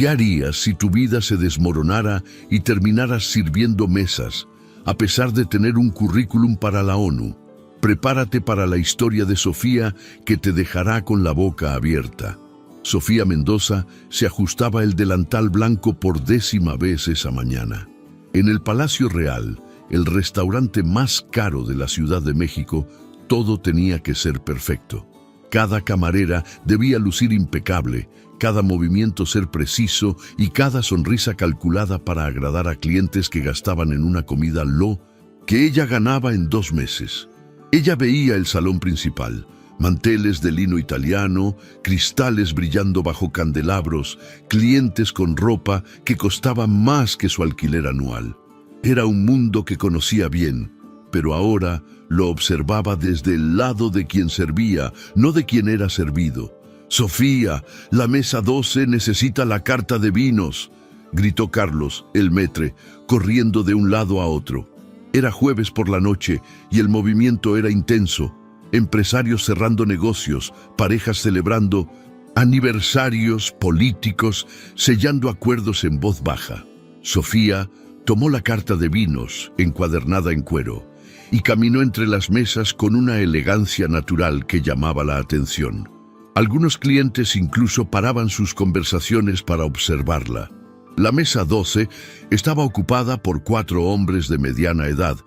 ¿Qué harías si tu vida se desmoronara y terminaras sirviendo mesas, a pesar de tener un currículum para la ONU? Prepárate para la historia de Sofía, que te dejará con la boca abierta. Sofía Mendoza se ajustaba el delantal blanco por 10ª vez esa mañana. En el Palacio Real, el restaurante más caro de la Ciudad de México, todo tenía que ser perfecto. Cada camarera debía lucir impecable, cada movimiento ser preciso y cada sonrisa calculada para agradar a clientes que gastaban en una comida lo que ella ganaba en 2 meses. Ella veía el salón principal, manteles de lino italiano, cristales brillando bajo candelabros, clientes con ropa que costaba más que su alquiler anual. Era un mundo que conocía bien, pero ahora lo observaba desde el lado de quien servía, no de quien era servido. «Sofía, la mesa 12 necesita la carta de vinos», gritó Carlos, el maître, corriendo de un lado a otro. Era jueves por la noche y el movimiento era intenso. Empresarios cerrando negocios, parejas celebrando, aniversarios, políticos, sellando acuerdos en voz baja. Sofía tomó la carta de vinos, encuadernada en cuero, y caminó entre las mesas con una elegancia natural que llamaba la atención. Algunos clientes incluso paraban sus conversaciones para observarla. La mesa 12 estaba ocupada por 4 hombres de mediana edad,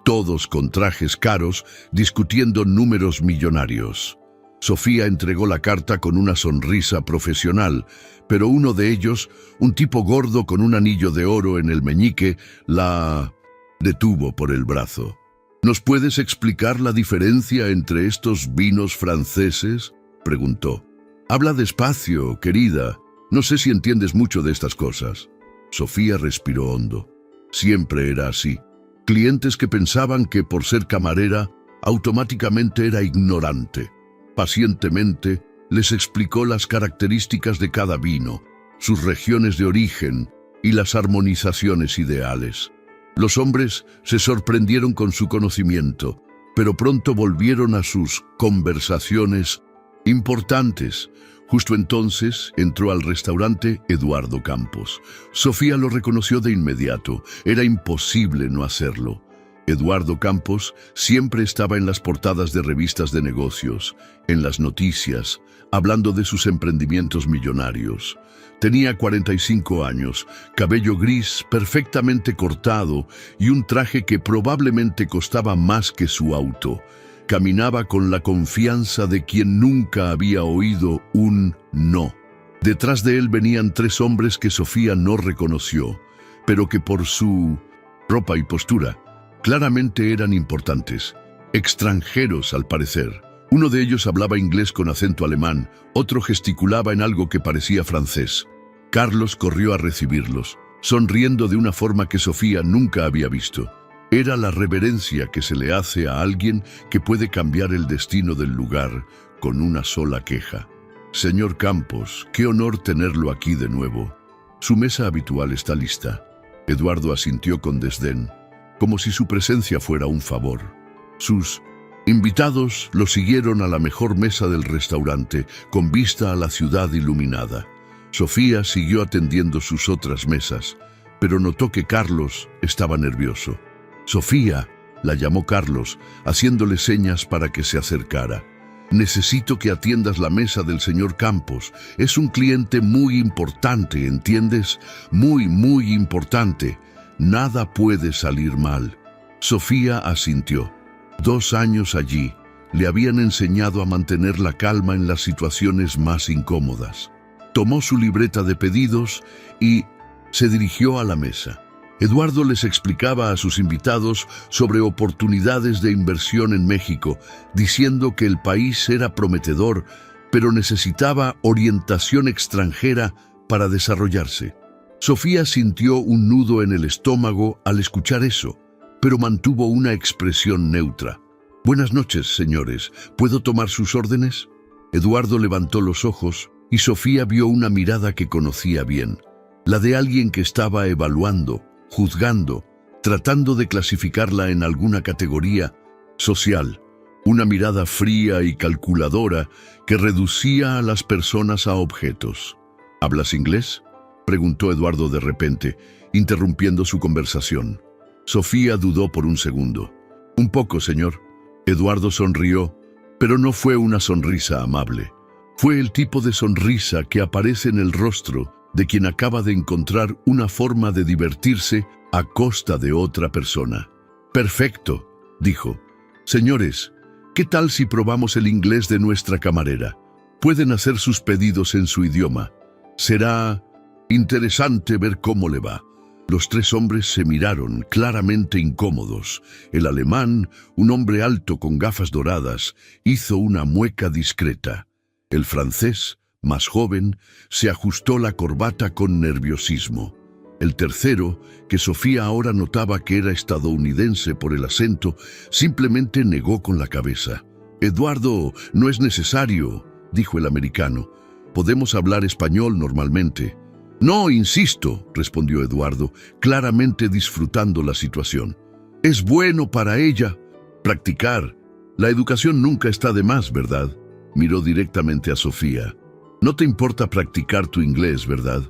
todos con trajes caros, discutiendo números millonarios. Sofía entregó la carta con una sonrisa profesional, pero uno de ellos, un tipo gordo con un anillo de oro en el meñique, la detuvo por el brazo. «¿Nos puedes explicar la diferencia entre estos vinos franceses?», preguntó. «Habla despacio, querida. No sé si entiendes mucho de estas cosas». Sofía respiró hondo. Siempre era así. Clientes que pensaban que por ser camarera, automáticamente era ignorante. Pacientemente les explicó las características de cada vino, sus regiones de origen y las armonizaciones ideales. Los hombres se sorprendieron con su conocimiento, pero pronto volvieron a sus conversaciones importantes. Justo entonces entró al restaurante Eduardo Campos. Sofía lo reconoció de inmediato. Era imposible no hacerlo. Eduardo Campos siempre estaba en las portadas de revistas de negocios, en las noticias, hablando de sus emprendimientos millonarios. Tenía 45 años, cabello gris perfectamente cortado y un traje que probablemente costaba más que su auto. Caminaba con la confianza de quien nunca había oído un no. Detrás de él venían 3 hombres que Sofía no reconoció, pero que por su ropa y postura claramente eran importantes. Extranjeros, al parecer. Uno de ellos hablaba inglés con acento alemán, otro gesticulaba en algo que parecía francés. Carlos corrió a recibirlos, sonriendo de una forma que Sofía nunca había visto. Era la reverencia que se le hace a alguien que puede cambiar el destino del lugar con una sola queja. «Señor Campos, qué honor tenerlo aquí de nuevo. Su mesa habitual está lista». Eduardo asintió con desdén, como si su presencia fuera un favor. Sus invitados lo siguieron a la mejor mesa del restaurante, con vista a la ciudad iluminada. Sofía siguió atendiendo sus otras mesas, pero notó que Carlos estaba nervioso. «Sofía», la llamó Carlos, haciéndole señas para que se acercara. «Necesito que atiendas la mesa del señor Campos. Es un cliente muy importante, ¿entiendes? Muy importante. Nada puede salir mal». Sofía asintió. 2 años allí le habían enseñado a mantener la calma en las situaciones más incómodas. Tomó su libreta de pedidos y se dirigió a la mesa. Eduardo les explicaba a sus invitados sobre oportunidades de inversión en México, diciendo que el país era prometedor, pero necesitaba orientación extranjera para desarrollarse. Sofía sintió un nudo en el estómago al escuchar eso, pero mantuvo una expresión neutra. «Buenas noches, señores. ¿Puedo tomar sus órdenes?» Eduardo levantó los ojos y Sofía vio una mirada que conocía bien, la de alguien que estaba evaluando, juzgando, tratando de clasificarla en alguna categoría social. Una mirada fría y calculadora que reducía a las personas a objetos. «¿Hablas inglés?», preguntó Eduardo de repente, interrumpiendo su conversación. Sofía dudó por un segundo. Un poco, señor. Eduardo sonrió, pero no fue una sonrisa amable. Fue el tipo de sonrisa que aparece en el rostro de quien acaba de encontrar una forma de divertirse a costa de otra persona. Perfecto, dijo. Señores, ¿qué tal si probamos el inglés de nuestra camarera? Pueden hacer sus pedidos en su idioma. Será interesante ver cómo le va. Los tres hombres se miraron, claramente incómodos. El alemán, un hombre alto con gafas doradas, hizo una mueca discreta. El francés, más joven, se ajustó la corbata con nerviosismo. El tercero, que Sofía ahora notaba que era estadounidense por el acento, simplemente negó con la cabeza. «Eduardo, no es necesario», dijo el americano. «Podemos hablar español normalmente». «No, insisto», respondió Eduardo, claramente disfrutando la situación. «Es bueno para ella practicar. La educación nunca está de más, ¿verdad?». Miró directamente a Sofía. «No te importa practicar tu inglés, ¿verdad?».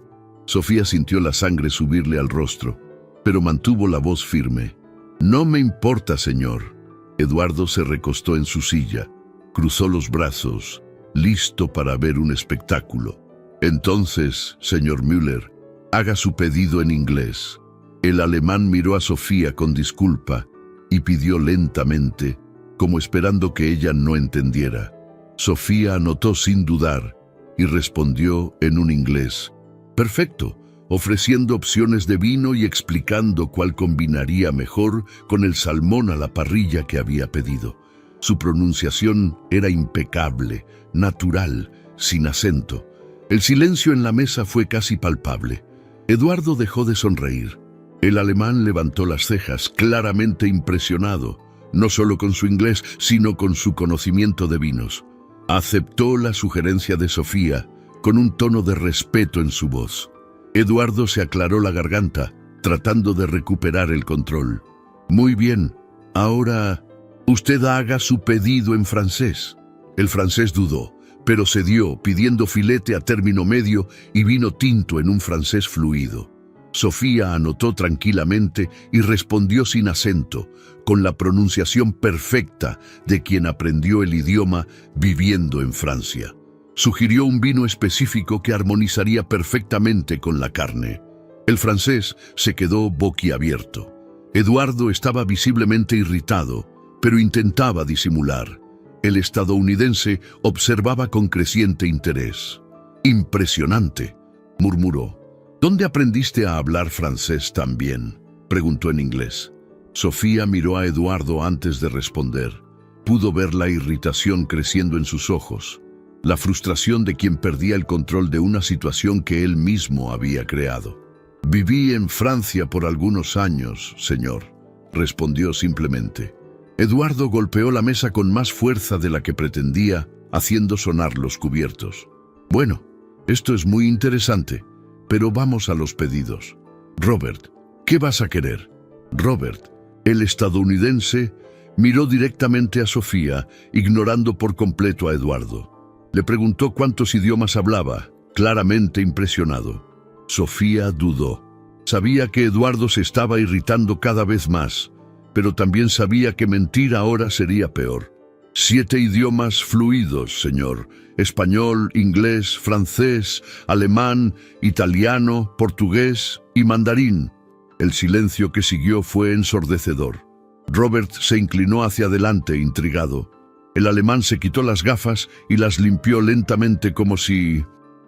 Sofía sintió la sangre subirle al rostro, pero mantuvo la voz firme. «No me importa, señor». Eduardo se recostó en su silla, cruzó los brazos, listo para ver un espectáculo. «Entonces, señor Müller, haga su pedido en inglés». El alemán miró a Sofía con disculpa y pidió lentamente, como esperando que ella no entendiera. Sofía anotó sin dudar y respondió en un inglés perfecto, ofreciendo opciones de vino y explicando cuál combinaría mejor con el salmón a la parrilla que había pedido. Su pronunciación era impecable, natural, sin acento. El silencio en la mesa fue casi palpable. Eduardo dejó de sonreír. El alemán levantó las cejas, claramente impresionado, no solo con su inglés, sino con su conocimiento de vinos. Aceptó la sugerencia de Sofía, con un tono de respeto en su voz. Eduardo se aclaró la garganta, tratando de recuperar el control. «Muy bien, ahora usted haga su pedido en francés». El francés dudó, pero cedió, pidiendo filete a término medio y vino tinto en un francés fluido. Sofía anotó tranquilamente y respondió sin acento, con la pronunciación perfecta de quien aprendió el idioma viviendo en Francia. Sugirió un vino específico que armonizaría perfectamente con la carne. El francés se quedó boquiabierto. Eduardo estaba visiblemente irritado, pero intentaba disimular. El estadounidense observaba con creciente interés. «Impresionante», murmuró. «¿Dónde aprendiste a hablar francés tan bien?», preguntó en inglés. Sofía miró a Eduardo antes de responder. Pudo ver la irritación creciendo en sus ojos. La frustración de quien perdía el control de una situación que él mismo había creado. «Viví en Francia por algunos años, señor», respondió simplemente. Eduardo golpeó la mesa con más fuerza de la que pretendía, haciendo sonar los cubiertos. «Bueno, esto es muy interesante, pero vamos a los pedidos. Robert, ¿qué vas a querer?». Robert, el estadounidense, miró directamente a Sofía, ignorando por completo a Eduardo. Le preguntó cuántos idiomas hablaba, claramente impresionado. Sofía dudó. Sabía que Eduardo se estaba irritando cada vez más, pero también sabía que mentir ahora sería peor. 7 idiomas fluidos, señor. Español, inglés, francés, alemán, italiano, portugués y mandarín. El silencio que siguió fue ensordecedor. Robert se inclinó hacia adelante, intrigado. El alemán se quitó las gafas y las limpió lentamente como si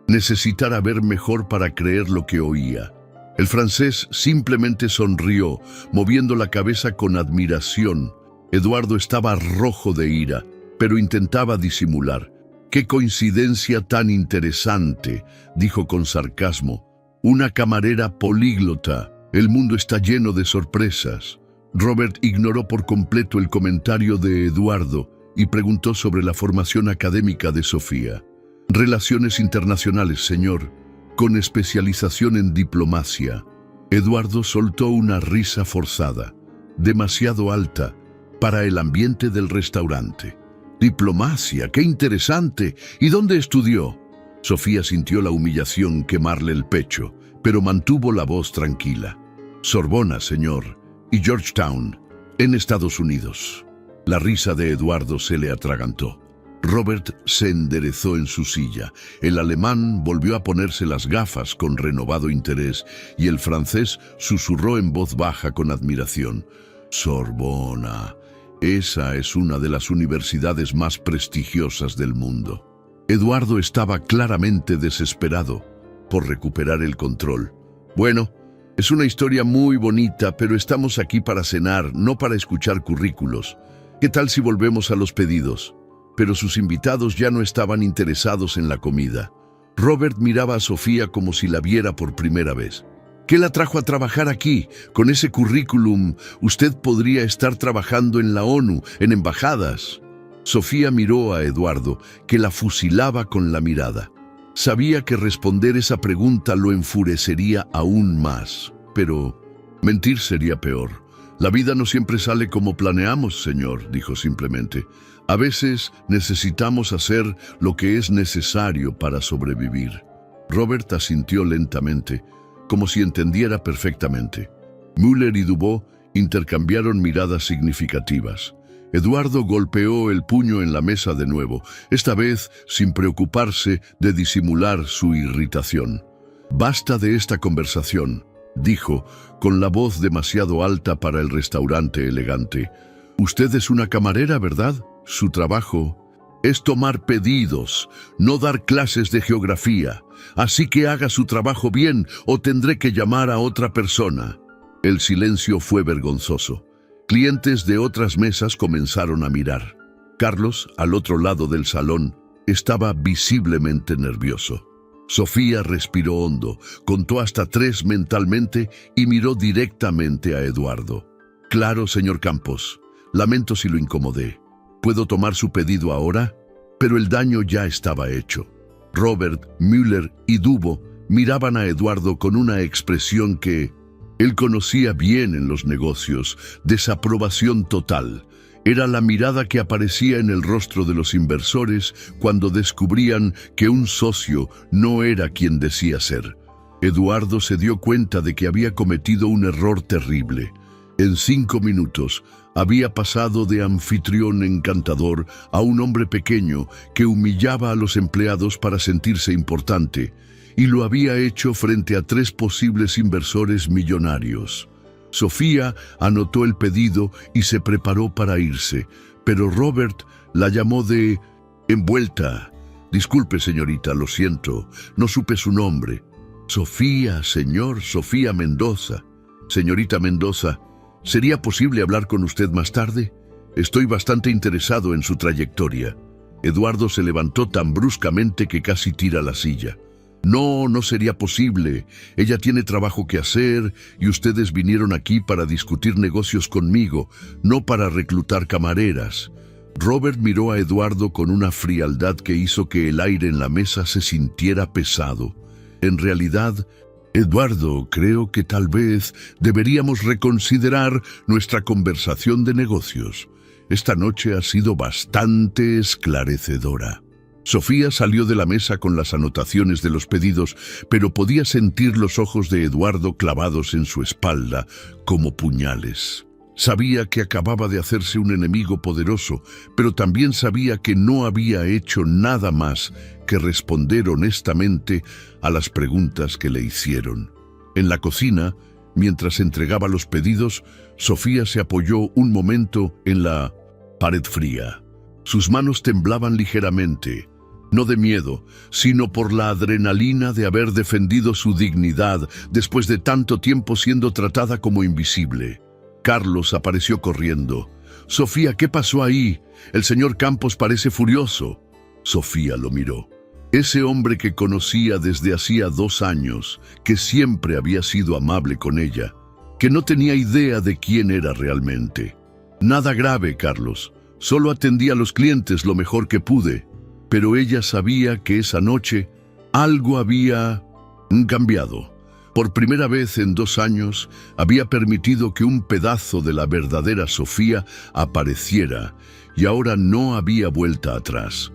necesitara ver mejor para creer lo que oía. El francés simplemente sonrió, moviendo la cabeza con admiración. Eduardo estaba rojo de ira, pero intentaba disimular. «Qué coincidencia tan interesante», dijo con sarcasmo. «Una camarera políglota. El mundo está lleno de sorpresas». Robert ignoró por completo el comentario de Eduardo y preguntó sobre la formación académica de Sofía. «Relaciones internacionales, señor, con especialización en diplomacia». Eduardo soltó una risa forzada, demasiado alta para el ambiente del restaurante. «Diplomacia, qué interesante. ¿Y dónde estudió?». Sofía sintió la humillación quemarle el pecho, pero mantuvo la voz tranquila. Sorbona, señor, y Georgetown, en Estados Unidos. La risa de Eduardo se le atragantó. Robert se enderezó en su silla. El alemán volvió a ponerse las gafas con renovado interés y el francés susurró en voz baja con admiración. Sorbona, esa es una de las universidades más prestigiosas del mundo. Eduardo estaba claramente desesperado por recuperar el control. Bueno, es una historia muy bonita, pero estamos aquí para cenar, no para escuchar currículos. ¿Qué tal si volvemos a los pedidos? Pero sus invitados ya no estaban interesados en la comida. Robert miraba a Sofía como si la viera por primera vez. ¿Qué la trajo a trabajar aquí? Con ese currículum, usted podría estar trabajando en la ONU, en embajadas. Sofía miró a Eduardo, que la fusilaba con la mirada. Sabía que responder esa pregunta lo enfurecería aún más, pero mentir sería peor. La vida no siempre sale como planeamos, señor, dijo simplemente. A veces necesitamos hacer lo que es necesario para sobrevivir. Robert asintió lentamente, como si entendiera perfectamente. Müller y Dubó intercambiaron miradas significativas. Eduardo golpeó el puño en la mesa de nuevo, esta vez sin preocuparse de disimular su irritación. «Basta de esta conversación», dijo, con la voz demasiado alta para el restaurante elegante. «Usted es una camarera, ¿verdad? Su trabajo es tomar pedidos, no dar clases de geografía. Así que haga su trabajo bien o tendré que llamar a otra persona». El silencio fue vergonzoso. Clientes de otras mesas comenzaron a mirar. Carlos, al otro lado del salón, estaba visiblemente nervioso. Sofía respiró hondo, contó hasta 3 mentalmente y miró directamente a Eduardo. «Claro, señor Campos. Lamento si lo incomodé. ¿Puedo tomar su pedido ahora?» Pero el daño ya estaba hecho. Robert, Müller y Dubó miraban a Eduardo con una expresión que él conocía bien en los negocios: desaprobación total. Era la mirada que aparecía en el rostro de los inversores cuando descubrían que un socio no era quien decía ser. Eduardo se dio cuenta de que había cometido un error terrible. En 5 minutos había pasado de anfitrión encantador a un hombre pequeño que humillaba a los empleados para sentirse importante, y lo había hecho frente a 3 posibles inversores millonarios. Sofía anotó el pedido y se preparó para irse, pero Robert la llamó de envuelta. «Disculpe, señorita, lo siento, no supe su nombre». «Sofía, señor, Sofía Mendoza». «Señorita Mendoza, ¿sería posible hablar con usted más tarde? Estoy bastante interesado en su trayectoria». Eduardo se levantó tan bruscamente que casi tira la silla. «No, no sería posible. Ella tiene trabajo que hacer y ustedes vinieron aquí para discutir negocios conmigo, no para reclutar camareras». Robert miró a Eduardo con una frialdad que hizo que el aire en la mesa se sintiera pesado. En realidad, «Eduardo, creo que tal vez deberíamos reconsiderar nuestra conversación de negocios. Esta noche ha sido bastante esclarecedora». Sofía salió de la mesa con las anotaciones de los pedidos, pero podía sentir los ojos de Eduardo clavados en su espalda como puñales. Sabía que acababa de hacerse un enemigo poderoso, pero también sabía que no había hecho nada más que responder honestamente a las preguntas que le hicieron. En la cocina, mientras entregaba los pedidos, Sofía se apoyó un momento en la pared fría. Sus manos temblaban ligeramente, no de miedo, sino por la adrenalina de haber defendido su dignidad después de tanto tiempo siendo tratada como invisible. Carlos apareció corriendo. «Sofía, ¿qué pasó ahí? El señor Campos parece furioso». Sofía lo miró. Ese hombre que conocía desde hacía 2 años, que siempre había sido amable con ella, que no tenía idea de quién era realmente. «Nada grave, Carlos. Solo atendí a los clientes lo mejor que pude». Pero ella sabía que esa noche algo había cambiado. Por primera vez en 2 años había permitido que un pedazo de la verdadera Sofía apareciera y ahora no había vuelta atrás.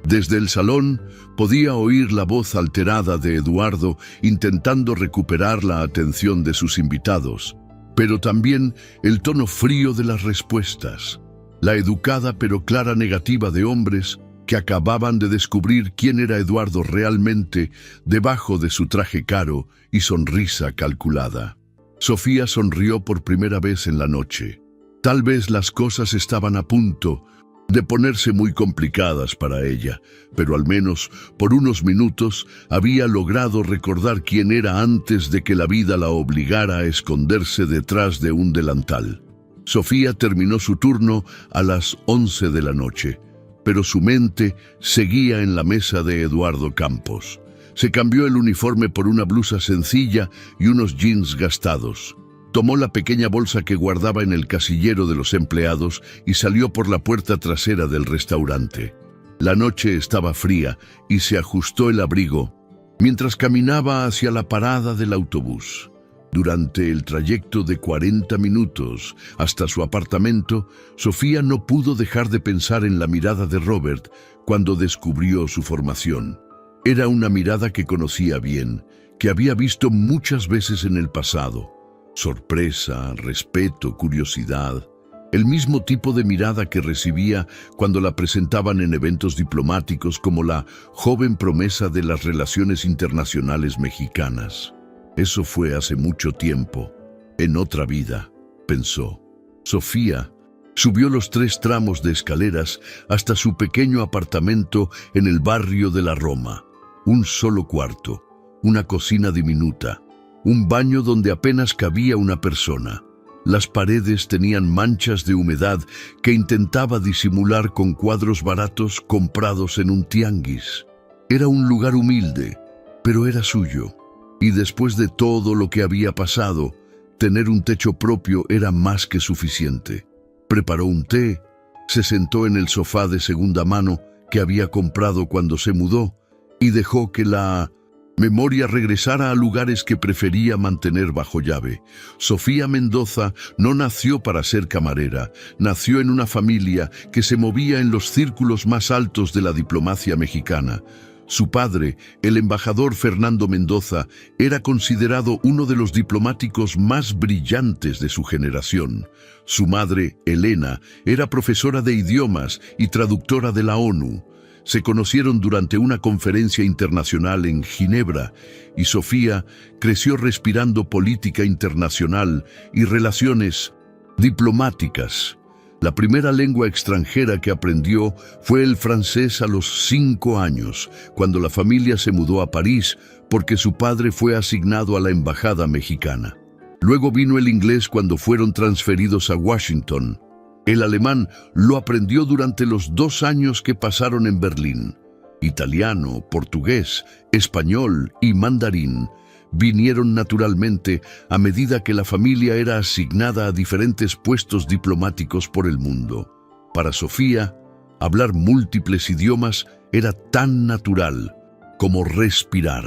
Desde el salón podía oír la voz alterada de Eduardo intentando recuperar la atención de sus invitados, pero también el tono frío de las respuestas, la educada pero clara negativa de hombres que acababan de descubrir quién era Eduardo realmente debajo de su traje caro y sonrisa calculada. Sofía sonrió por primera vez en la noche. Tal vez las cosas estaban a punto de ponerse muy complicadas para ella, pero al menos por unos minutos había logrado recordar quién era antes de que la vida la obligara a esconderse detrás de un delantal. Sofía terminó su turno a las 11 de la noche, pero su mente seguía en la mesa de Eduardo Campos. Se cambió el uniforme por una blusa sencilla y unos jeans gastados. Tomó la pequeña bolsa que guardaba en el casillero de los empleados y salió por la puerta trasera del restaurante. La noche estaba fría y se ajustó el abrigo mientras caminaba hacia la parada del autobús. Durante el trayecto de 40 minutos hasta su apartamento, Sofía no pudo dejar de pensar en la mirada de Robert cuando descubrió su formación. Era una mirada que conocía bien, que había visto muchas veces en el pasado. Sorpresa, respeto, curiosidad. El mismo tipo de mirada que recibía cuando la presentaban en eventos diplomáticos como la joven promesa de las relaciones internacionales mexicanas. Eso fue hace mucho tiempo, en otra vida, pensó. Sofía subió los 3 tramos de escaleras hasta su pequeño apartamento en el barrio de la Roma. Un solo cuarto, una cocina diminuta, un baño donde apenas cabía una persona. Las paredes tenían manchas de humedad que intentaba disimular con cuadros baratos comprados en un tianguis. Era un lugar humilde, pero era suyo. Y después de todo lo que había pasado, tener un techo propio era más que suficiente. Preparó un té, se sentó en el sofá de segunda mano que había comprado cuando se mudó y dejó que la memoria regresara a lugares que prefería mantener bajo llave. Sofía Mendoza no nació para ser camarera, nació en una familia que se movía en los círculos más altos de la diplomacia mexicana. Su padre, el embajador Fernando Mendoza, era considerado uno de los diplomáticos más brillantes de su generación. Su madre, Elena, era profesora de idiomas y traductora de la ONU. Se conocieron durante una conferencia internacional en Ginebra y Sofía creció respirando política internacional y relaciones diplomáticas. La primera lengua extranjera que aprendió fue el francés a los 5 años, cuando la familia se mudó a París porque su padre fue asignado a la embajada mexicana. Luego vino el inglés cuando fueron transferidos a Washington. El alemán lo aprendió durante los 2 años que pasaron en Berlín. Italiano, portugués, español y mandarín vinieron naturalmente a medida que la familia era asignada a diferentes puestos diplomáticos por el mundo. Para Sofía, hablar múltiples idiomas era tan natural como respirar.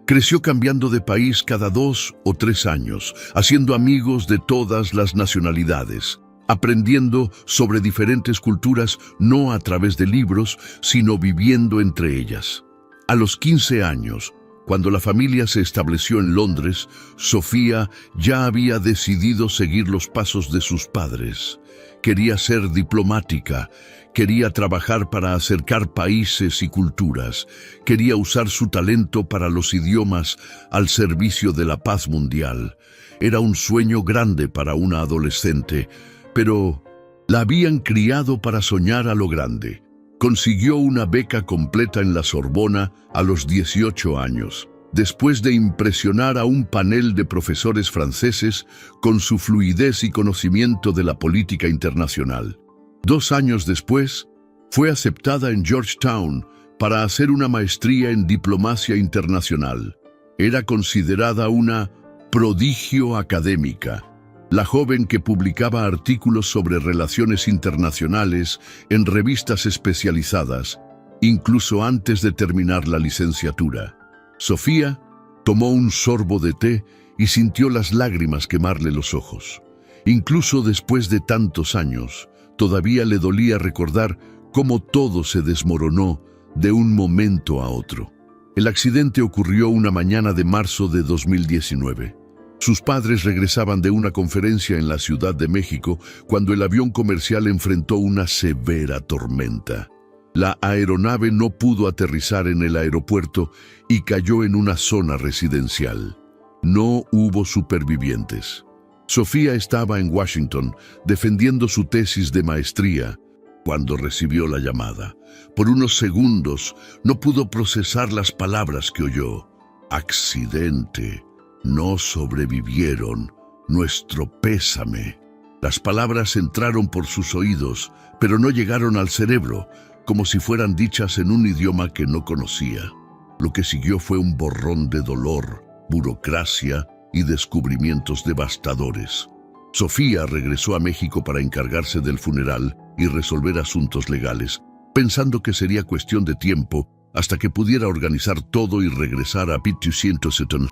Creció cambiando de país cada 2 o 3 años, haciendo amigos de todas las nacionalidades, aprendiendo sobre diferentes culturas no a través de libros, sino viviendo entre ellas. A los 15 años, cuando la familia se estableció en Londres, Sofía ya había decidido seguir los pasos de sus padres. Quería ser diplomática, quería trabajar para acercar países y culturas, quería usar su talento para los idiomas al servicio de la paz mundial. Era un sueño grande para una adolescente, pero la habían criado para soñar a lo grande. Consiguió una beca completa en la Sorbona a los 18 años, después de impresionar a un panel de profesores franceses con su fluidez y conocimiento de la política internacional. 2 años después, fue aceptada en Georgetown para hacer una maestría en diplomacia internacional. Era considerada una prodigio académica. La joven que publicaba artículos sobre relaciones internacionales en revistas especializadas, incluso antes de terminar la licenciatura. Sofía tomó un sorbo de té y sintió las lágrimas quemarle los ojos. Incluso después de tantos años, todavía le dolía recordar cómo todo se desmoronó de un momento a otro. El accidente ocurrió una mañana de marzo de 2019. Sus padres regresaban de una conferencia en la Ciudad de México cuando el avión comercial enfrentó una severa tormenta. La aeronave no pudo aterrizar en el aeropuerto y cayó en una zona residencial. No hubo supervivientes. Sofía estaba en Washington defendiendo su tesis de maestría cuando recibió la llamada. Por unos segundos no pudo procesar las palabras que oyó. Accidente. No sobrevivieron. Nuestro pésame. Las palabras entraron por sus oídos, pero no llegaron al cerebro, como si fueran dichas en un idioma que no conocía. Lo que siguió fue un borrón de dolor, burocracia y descubrimientos devastadores. Sofía regresó a México para encargarse del funeral y resolver asuntos legales, pensando que sería cuestión de tiempo hasta que pudiera organizar todo y regresar a Pitt 207,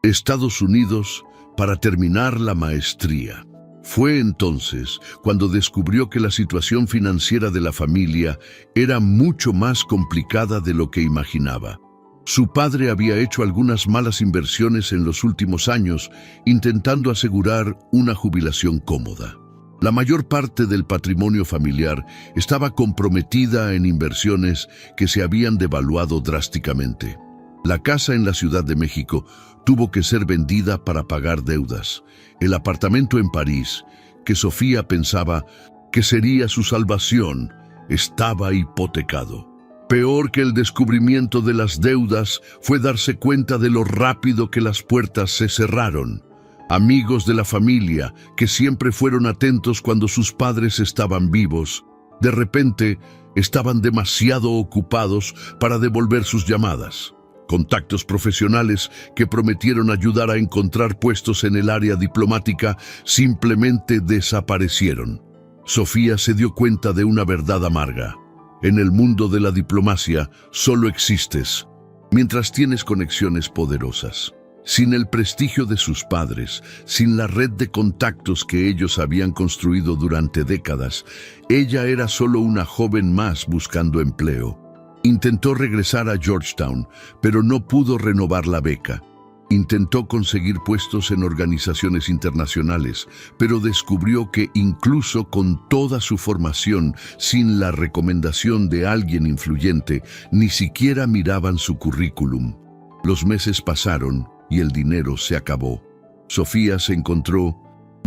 Estados Unidos, para terminar la maestría. Fue entonces cuando descubrió que la situación financiera de la familia era mucho más complicada de lo que imaginaba. Su padre había hecho algunas malas inversiones en los últimos años, intentando asegurar una jubilación cómoda. La mayor parte del patrimonio familiar estaba comprometida en inversiones que se habían devaluado drásticamente. La casa en la Ciudad de México tuvo que ser vendida para pagar deudas. El apartamento en París, que Sofía pensaba que sería su salvación, estaba hipotecado. Peor que el descubrimiento de las deudas fue darse cuenta de lo rápido que las puertas se cerraron. Amigos de la familia, que siempre fueron atentos cuando sus padres estaban vivos, de repente estaban demasiado ocupados para devolver sus llamadas. Contactos profesionales que prometieron ayudar a encontrar puestos en el área diplomática simplemente desaparecieron. Sofía se dio cuenta de una verdad amarga. En el mundo de la diplomacia solo existes mientras tienes conexiones poderosas. Sin el prestigio de sus padres, sin la red de contactos que ellos habían construido durante décadas, ella era solo una joven más buscando empleo. Intentó regresar a Georgetown, pero no pudo renovar la beca. Intentó conseguir puestos en organizaciones internacionales, pero descubrió que incluso con toda su formación, sin la recomendación de alguien influyente, ni siquiera miraban su currículum. Los meses pasaron y el dinero se acabó. Sofía se encontró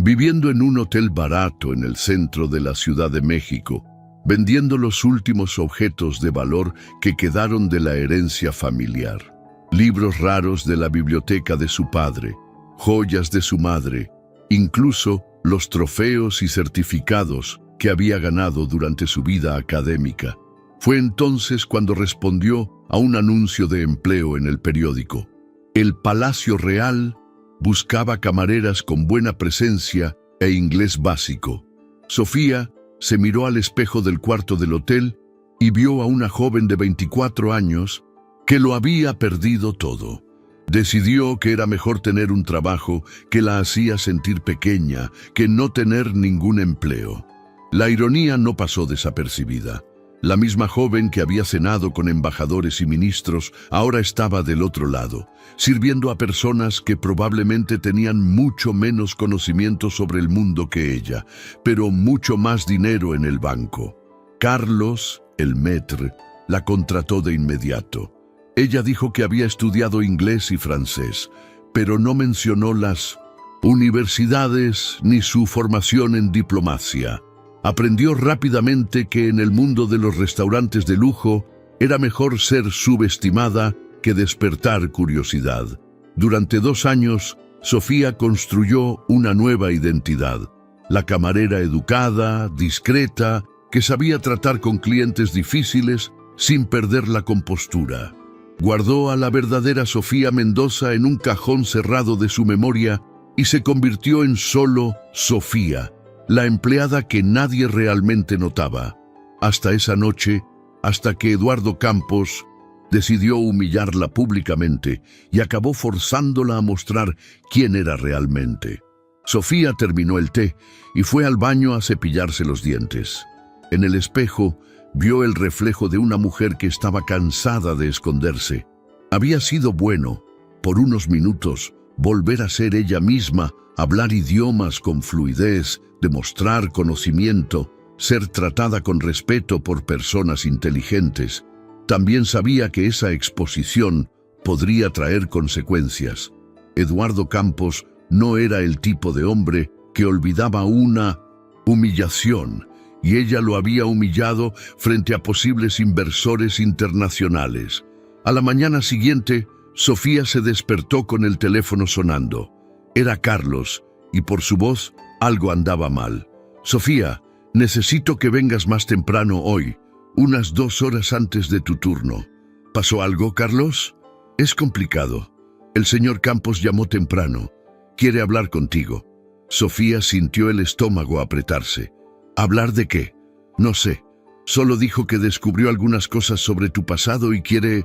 viviendo en un hotel barato en el centro de la Ciudad de México, vendiendo los últimos objetos de valor que quedaron de la herencia familiar. Libros raros de la biblioteca de su padre, joyas de su madre, incluso los trofeos y certificados que había ganado durante su vida académica. Fue entonces cuando respondió a un anuncio de empleo en el periódico. El Palacio Real buscaba camareras con buena presencia e inglés básico. Sofía se miró al espejo del cuarto del hotel y vio a una joven de 24 años que lo había perdido todo. Decidió que era mejor tener un trabajo que la hacía sentir pequeña que no tener ningún empleo. La ironía no pasó desapercibida. La misma joven que había cenado con embajadores y ministros ahora estaba del otro lado, sirviendo a personas que probablemente tenían mucho menos conocimiento sobre el mundo que ella, pero mucho más dinero en el banco. Carlos, el maître, la contrató de inmediato. Ella dijo que había estudiado inglés y francés, pero no mencionó las universidades ni su formación en diplomacia. Aprendió rápidamente que en el mundo de los restaurantes de lujo era mejor ser subestimada que despertar curiosidad. Durante 2 años, Sofía construyó una nueva identidad. La camarera educada, discreta, que sabía tratar con clientes difíciles sin perder la compostura. Guardó a la verdadera Sofía Mendoza en un cajón cerrado de su memoria y se convirtió en solo Sofía, la empleada que nadie realmente notaba. Hasta esa noche, hasta que Eduardo Campos decidió humillarla públicamente y acabó forzándola a mostrar quién era realmente. Sofía terminó el té y fue al baño a cepillarse los dientes. En el espejo Vio el reflejo de una mujer que estaba cansada de esconderse. Había sido bueno, por unos minutos, volver a ser ella misma, hablar idiomas con fluidez, demostrar conocimiento, ser tratada con respeto por personas inteligentes. También sabía que esa exposición podría traer consecuencias. Eduardo Campos no era el tipo de hombre que olvidaba una humillación, y ella lo había humillado frente a posibles inversores internacionales. A la mañana siguiente, Sofía se despertó con el teléfono sonando. Era Carlos, y por su voz algo andaba mal. «Sofía, necesito que vengas más temprano hoy, unas 2 horas antes de tu turno». «¿Pasó algo, Carlos?» «Es complicado. El señor Campos llamó temprano. Quiere hablar contigo». Sofía sintió el estómago apretarse. ¿Hablar de qué? No sé. Solo dijo que descubrió algunas cosas sobre tu pasado y quiere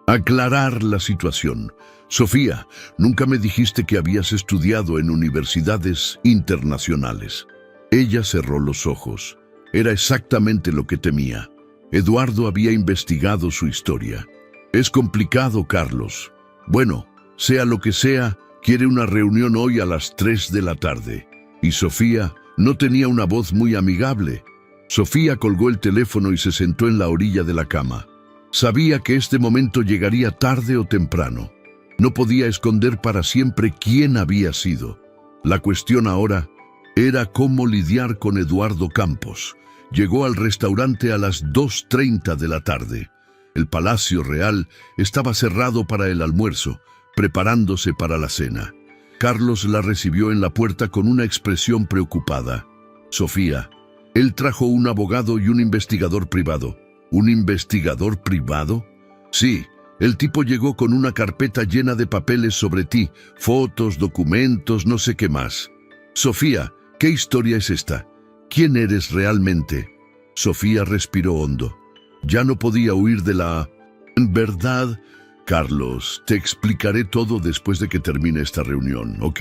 aclarar la situación. Sofía, nunca me dijiste que habías estudiado en universidades internacionales. Ella cerró los ojos. Era exactamente lo que temía. Eduardo había investigado su historia. Es complicado, Carlos. Bueno, sea lo que sea, quiere una reunión hoy a las 3 de la tarde. Y Sofía no tenía una voz muy amigable. Sofía colgó el teléfono y se sentó en la orilla de la cama. Sabía que este momento llegaría tarde o temprano. No podía esconder para siempre quién había sido. La cuestión ahora era cómo lidiar con Eduardo Campos. Llegó al restaurante a las 2:30 de la tarde. El Palacio Real estaba cerrado para el almuerzo, preparándose para la cena. Carlos la recibió en la puerta con una expresión preocupada. «Sofía, él trajo un abogado y un investigador privado». ¿Un investigador privado? Sí, el tipo llegó con una carpeta llena de papeles sobre ti, fotos, documentos, no sé qué más. Sofía, ¿qué historia es esta? ¿Quién eres realmente? Sofía respiró hondo. Ya no podía huir de la... En verdad, Carlos, te explicaré todo después de que termine esta reunión, ¿ok?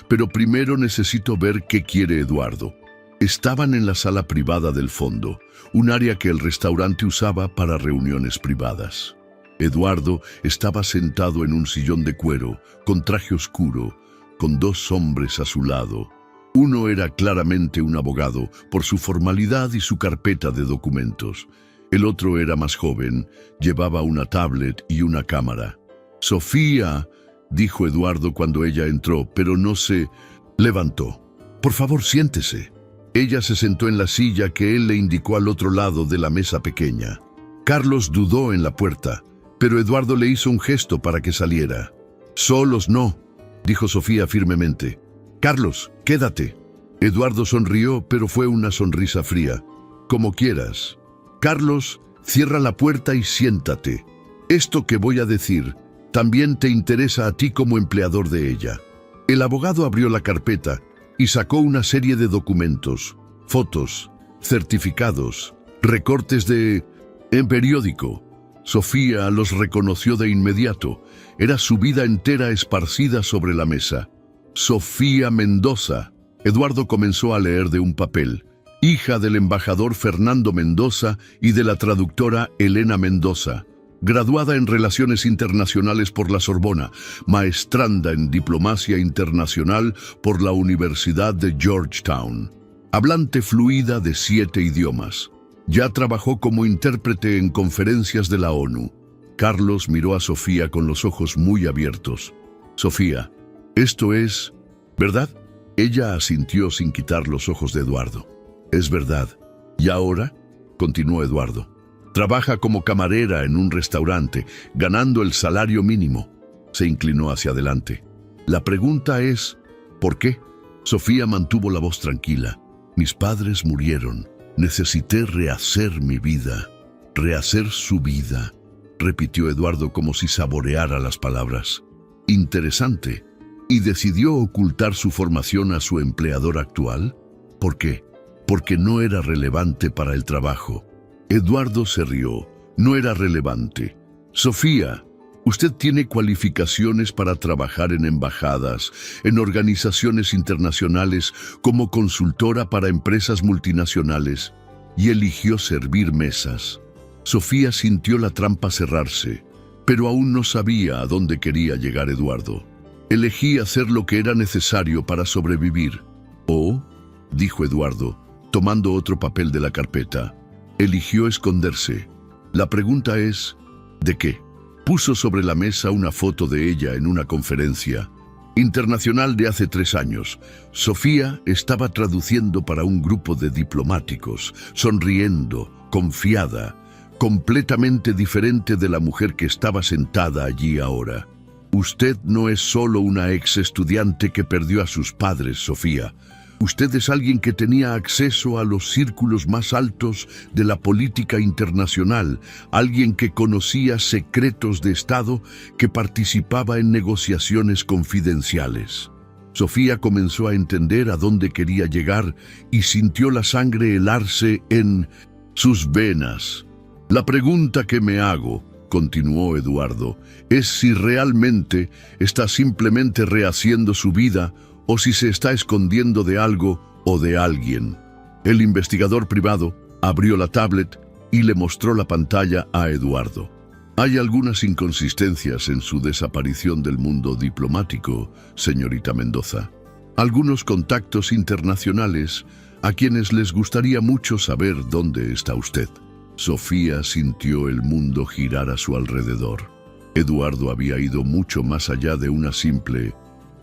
Pero primero necesito ver qué quiere Eduardo. Estaban en la sala privada del fondo, un área que el restaurante usaba para reuniones privadas. Eduardo estaba sentado en un sillón de cuero, con traje oscuro, con 2 hombres a su lado. Uno era claramente un abogado, por su formalidad y su carpeta de documentos. El otro era más joven, llevaba una tablet y una cámara. «Sofía», dijo Eduardo cuando ella entró, pero no se levantó. «Por favor, siéntese». Ella se sentó en la silla que él le indicó al otro lado de la mesa pequeña. Carlos dudó en la puerta, pero Eduardo le hizo un gesto para que saliera. «Solos no», dijo Sofía firmemente. «Carlos, quédate». Eduardo sonrió, pero fue una sonrisa fría. «Como quieras». «Carlos, cierra la puerta y siéntate. Esto que voy a decir también te interesa a ti como empleador de ella». El abogado abrió la carpeta y sacó una serie de documentos, fotos, certificados, recortes en periódico. Sofía los reconoció de inmediato. Era su vida entera esparcida sobre la mesa. Sofía Mendoza. Eduardo comenzó a leer de un papel. Hija del embajador Fernando Mendoza y de la traductora Elena Mendoza. Graduada en Relaciones Internacionales por la Sorbona, maestranda en Diplomacia Internacional por la Universidad de Georgetown. Hablante fluida de 7 idiomas. Ya trabajó como intérprete en conferencias de la ONU. Carlos miró a Sofía con los ojos muy abiertos. «Sofía, esto es... ¿verdad?» Ella asintió sin quitar los ojos de Eduardo. «Es verdad. ¿Y ahora?» continuó Eduardo. «Trabaja como camarera en un restaurante, ganando el salario mínimo». Se inclinó hacia adelante. «La pregunta es, ¿por qué?» Sofía mantuvo la voz tranquila. «Mis padres murieron. Necesité rehacer mi vida». «Rehacer su vida», repitió Eduardo como si saboreara las palabras. «Interesante. ¿Y decidió ocultar su formación a su empleador actual? ¿Por qué?» «Porque no era relevante para el trabajo». Eduardo se rió. No era relevante. «Sofía, usted tiene cualificaciones para trabajar en embajadas, en organizaciones internacionales, como consultora para empresas multinacionales. y eligió servir mesas. Sofía sintió la trampa cerrarse, pero aún no sabía a dónde quería llegar Eduardo. Elegí hacer lo que era necesario para sobrevivir. «Oh», dijo Eduardo, tomando otro papel de la carpeta. Eligió esconderse. La pregunta es, ¿de qué? Puso sobre la mesa una foto de ella en una conferencia internacional de hace 3 años. Sofía estaba traduciendo para un grupo de diplomáticos, sonriendo, confiada, completamente diferente de la mujer que estaba sentada allí ahora. Usted no es solo una ex estudiante que perdió a sus padres, Sofía. Usted es alguien que tenía acceso a los círculos más altos de la política internacional, alguien que conocía secretos de Estado, que participaba en negociaciones confidenciales. Sofía comenzó a entender a dónde quería llegar y sintió la sangre helarse en sus venas. La pregunta que me hago, continuó Eduardo, es si realmente está simplemente rehaciendo su vida o si se está escondiendo de algo o de alguien. El investigador privado abrió la tablet y le mostró la pantalla a Eduardo. Hay algunas inconsistencias en su desaparición del mundo diplomático, señorita Mendoza. Algunos contactos internacionales a quienes les gustaría mucho saber dónde está usted. Sofía sintió el mundo girar a su alrededor. Eduardo había ido mucho más allá de una simple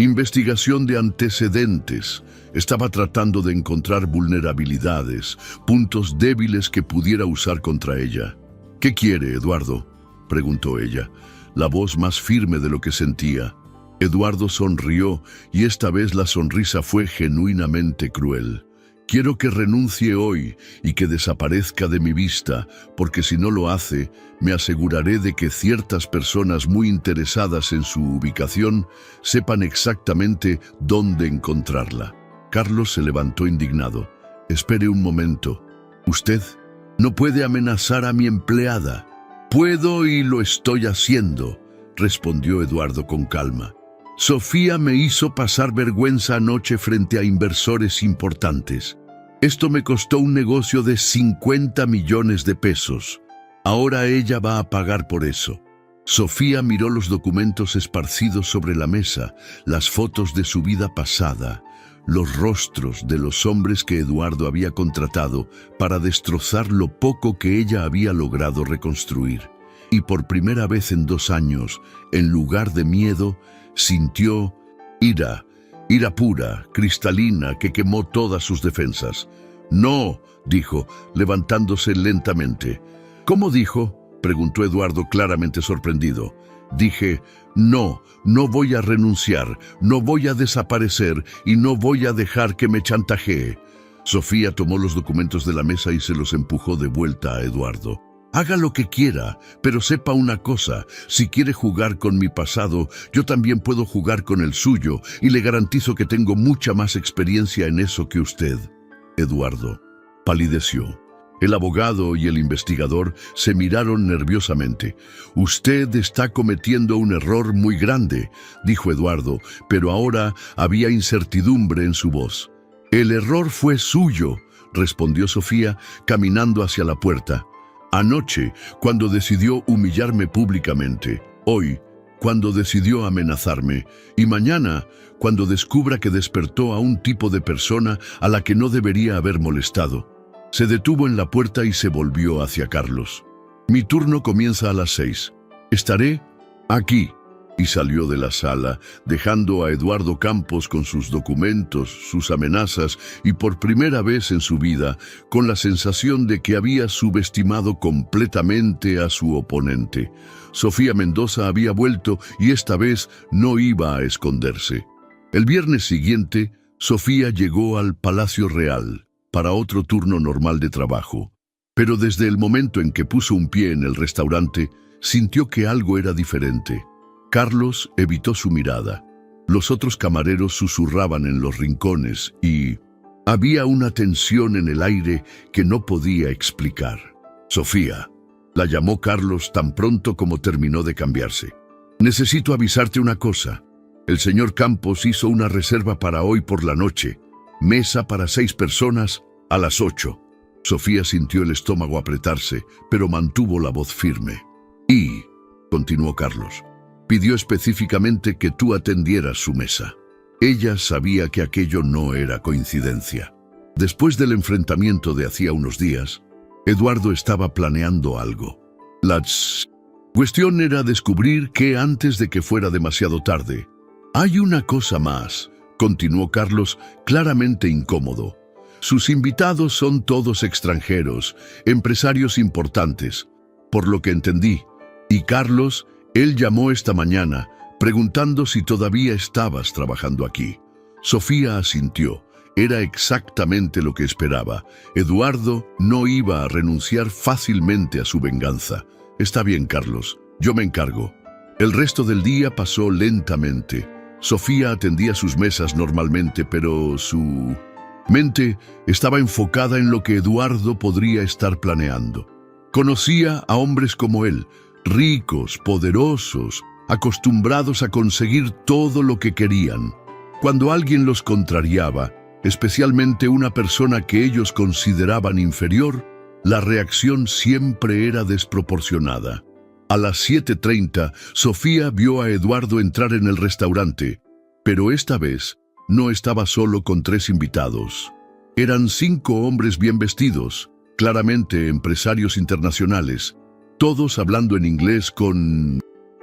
investigación de antecedentes. Estaba tratando de encontrar vulnerabilidades, puntos débiles que pudiera usar contra ella. «¿Qué quiere, Eduardo?», preguntó ella, la voz más firme de lo que sentía. Eduardo sonrió y esta vez la sonrisa fue genuinamente cruel. «Quiero que renuncie hoy y que desaparezca de mi vista, porque si no lo hace, me aseguraré de que ciertas personas muy interesadas en su ubicación sepan exactamente dónde encontrarla». Carlos se levantó indignado. «Espere un momento. Usted no puede amenazar a mi empleada». «Puedo y lo estoy haciendo», respondió Eduardo con calma. «Sofía me hizo pasar vergüenza anoche frente a inversores importantes. Esto me costó un negocio de 50 millones de pesos. Ahora ella va a pagar por eso». Sofía miró los documentos esparcidos sobre la mesa, las fotos de su vida pasada, los rostros de los hombres que Eduardo había contratado para destrozar lo poco que ella había logrado reconstruir. Y por primera vez en 2 años, en lugar de miedo, sintió ira pura, cristalina, que quemó todas sus defensas. «No», dijo, levantándose lentamente. «¿Cómo dijo?», preguntó Eduardo claramente sorprendido. «Dije, no voy a renunciar, no voy a desaparecer y no voy a dejar que me chantajee». Sofía tomó los documentos de la mesa y se los empujó de vuelta a Eduardo. «Haga lo que quiera, pero sepa una cosa, si quiere jugar con mi pasado, yo también puedo jugar con el suyo, y le garantizo que tengo mucha más experiencia en eso que usted». Eduardo palideció. El abogado y el investigador se miraron nerviosamente. «Usted está cometiendo un error muy grande», dijo Eduardo, pero ahora había incertidumbre en su voz. «El error fue suyo», respondió Sofía, caminando hacia la puerta. «Anoche, cuando decidió humillarme públicamente. Hoy, cuando decidió amenazarme. Y mañana, cuando descubra que despertó a un tipo de persona a la que no debería haber molestado». Se detuvo en la puerta y se volvió hacia Carlos. «Mi turno comienza a las 6. Estaré aquí». Y salió de la sala, dejando a Eduardo Campos con sus documentos, sus amenazas y por primera vez en su vida, con la sensación de que había subestimado completamente a su oponente. Sofía Mendoza había vuelto y esta vez no iba a esconderse. El viernes siguiente, Sofía llegó al Palacio Real para otro turno normal de trabajo. Pero desde el momento en que puso un pie en el restaurante, sintió que algo era diferente. Carlos evitó su mirada. Los otros camareros susurraban en los rincones y había una tensión en el aire que no podía explicar. «Sofía», la llamó Carlos tan pronto como terminó de cambiarse. «Necesito avisarte una cosa. El señor Campos hizo una reserva para hoy por la noche. Mesa para 6 personas a las 8. Sofía sintió el estómago apretarse, pero mantuvo la voz firme. Y, continuó Carlos, pidió específicamente que tú atendieras su mesa. Ella sabía que aquello no era coincidencia. Después del enfrentamiento de hacía unos días, Eduardo estaba planeando algo. La cuestión era descubrir que antes de que fuera demasiado tarde. Hay una cosa más, continuó Carlos, claramente incómodo. Sus invitados son todos extranjeros, empresarios importantes, por lo que entendí. Y Carlos, él llamó esta mañana, preguntando si todavía estabas trabajando aquí. Sofía asintió. Era exactamente lo que esperaba. Eduardo no iba a renunciar fácilmente a su venganza. Está bien, Carlos, yo me encargo. El resto del día pasó lentamente. Sofía atendía sus mesas normalmente, pero su mente estaba enfocada en lo que Eduardo podría estar planeando. Conocía a hombres como él, ricos, poderosos, acostumbrados a conseguir todo lo que querían. Cuando alguien los contrariaba, especialmente una persona que ellos consideraban inferior, la reacción siempre era desproporcionada. A las 7:30, Sofía vio a Eduardo entrar en el restaurante, pero esta vez no estaba solo con 3 invitados. Eran 5 hombres bien vestidos, claramente empresarios internacionales, todos hablando en inglés con